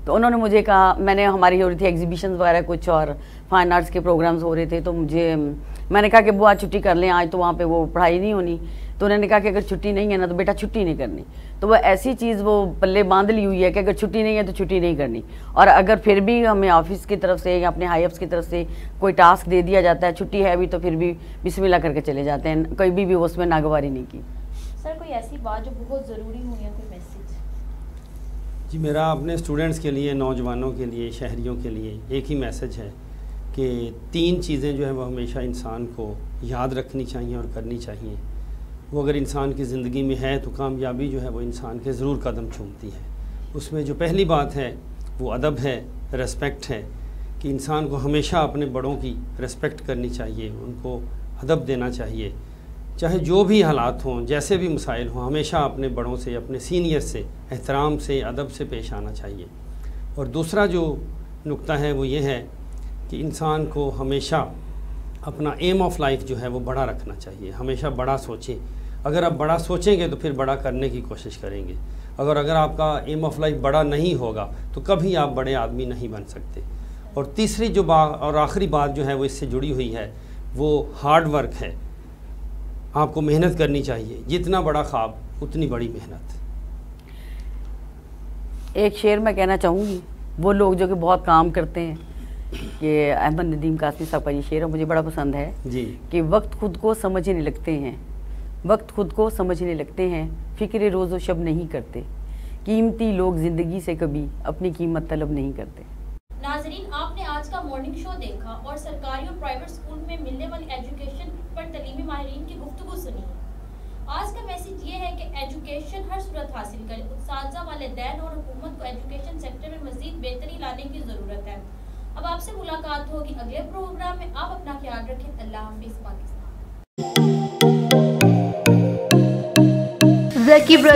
تو انہوں نے مجھے کہا، میں نے ہماری ہو رہی تھی ایگزیبیشنز وغیرہ کچھ اور فائن آرٹس کے پروگرامز ہو رہے تھے، تو میں نے کہا کہ ابو آج چھٹی کر لیں، آج تو وہاں پہ وہ پڑھائی نہیں ہونی. تو انہوں نے کہا کہ اگر چھٹی نہیں ہے نا تو بیٹا چھٹی نہیں کرنی. تو وہ ایسی چیز وہ پلے باندھ لی ہوئی ہے کہ اگر چھٹی نہیں ہے تو چھٹی نہیں کرنی. اور اگر پھر بھی ہمیں آفس کی طرف سے یا اپنے ہائی اپس کی طرف سے کوئی ٹاسک دے دیا جاتا ہے، چھٹی ہے بھی تو پھر بھی بسم اللہ کر کے چلے جاتے ہیں، کبھی بھی اس میں ناگواری نہیں کی. سر کوئی ایسی بات جو بہت ضروری ہو یا کوئی میسیج؟ جی میرا اپنے اسٹوڈنٹس کے لیے، نوجوانوں کے لیے، شہریوں کے لیے ایک ہی میسج ہے کہ 3 چیزیں جو ہیں وہ ہمیشہ انسان کو یاد رکھنی چاہیے اور کرنی چاہیے. وہ اگر انسان کی زندگی میں ہے تو کامیابی جو ہے وہ انسان کے ضرور قدم چومتی ہے. اس میں جو پہلی بات ہے وہ ادب ہے، ریسپیکٹ ہے، کہ انسان کو ہمیشہ اپنے بڑوں کی ریسپیکٹ کرنی چاہیے، ان کو ادب دینا چاہیے، چاہے جو بھی حالات ہوں، جیسے بھی مسائل ہوں، ہمیشہ اپنے بڑوں سے، اپنے سینئر سے احترام سے، ادب سے پیش آنا چاہیے. اور دوسرا جو نقطہ ہے وہ یہ ہے کہ انسان کو ہمیشہ اپنا ایم آف لائف جو ہے وہ بڑا رکھنا چاہیے، ہمیشہ بڑا سوچیں. اگر آپ بڑا سوچیں گے تو پھر بڑا کرنے کی کوشش کریں گے. اگر آپ کا ایم آف لائف بڑا نہیں ہوگا تو کبھی آپ بڑے آدمی نہیں بن سکتے. اور تیسری جو اور آخری بات جو ہے وہ اس سے جڑی ہوئی ہے وہ ہارڈ ورک ہے. آپ کو محنت کرنی چاہیے، جتنا بڑا خواب اتنی بڑی محنت. ایک شعر میں کہنا چاہوں گی، وہ لوگ جو کہ بہت کام کرتے ہیں، کہ احمد ندیم قاسمی صاحب کا یہ شعر مجھے بڑا پسند ہے جی، کہ وقت خود کو سمجھنے لگتے ہیں، وقت خود کو سمجھنے لگتے ہیں، فکر روز و شب نہیں کرتے، قیمتی لوگ زندگی سے کبھی اپنی قیمت طلب نہیں کرتے. ناظرین، آپ نے آج کا مارننگ شو دیکھا اور سرکاری اور پرائیویٹ اسکول میں ملنے والی ایجوکیشن پر تعلیمی ماہرین کی گفتگو سنی. آج کا میسیج یہ ہے کہ ایجوکیشن ہر صورت حاصل کرے. اساتذہ، والدین اور حکومت کو ایجوکیشن سیکٹر میں مزید بہتری لانے کی ضرورت ہے. اب آپ سے ملاقات ہوگی اگلے پروگرام میں. آپ اپنا خیال رکھیں. اللہ حافظ. پاکستان. زکی برادر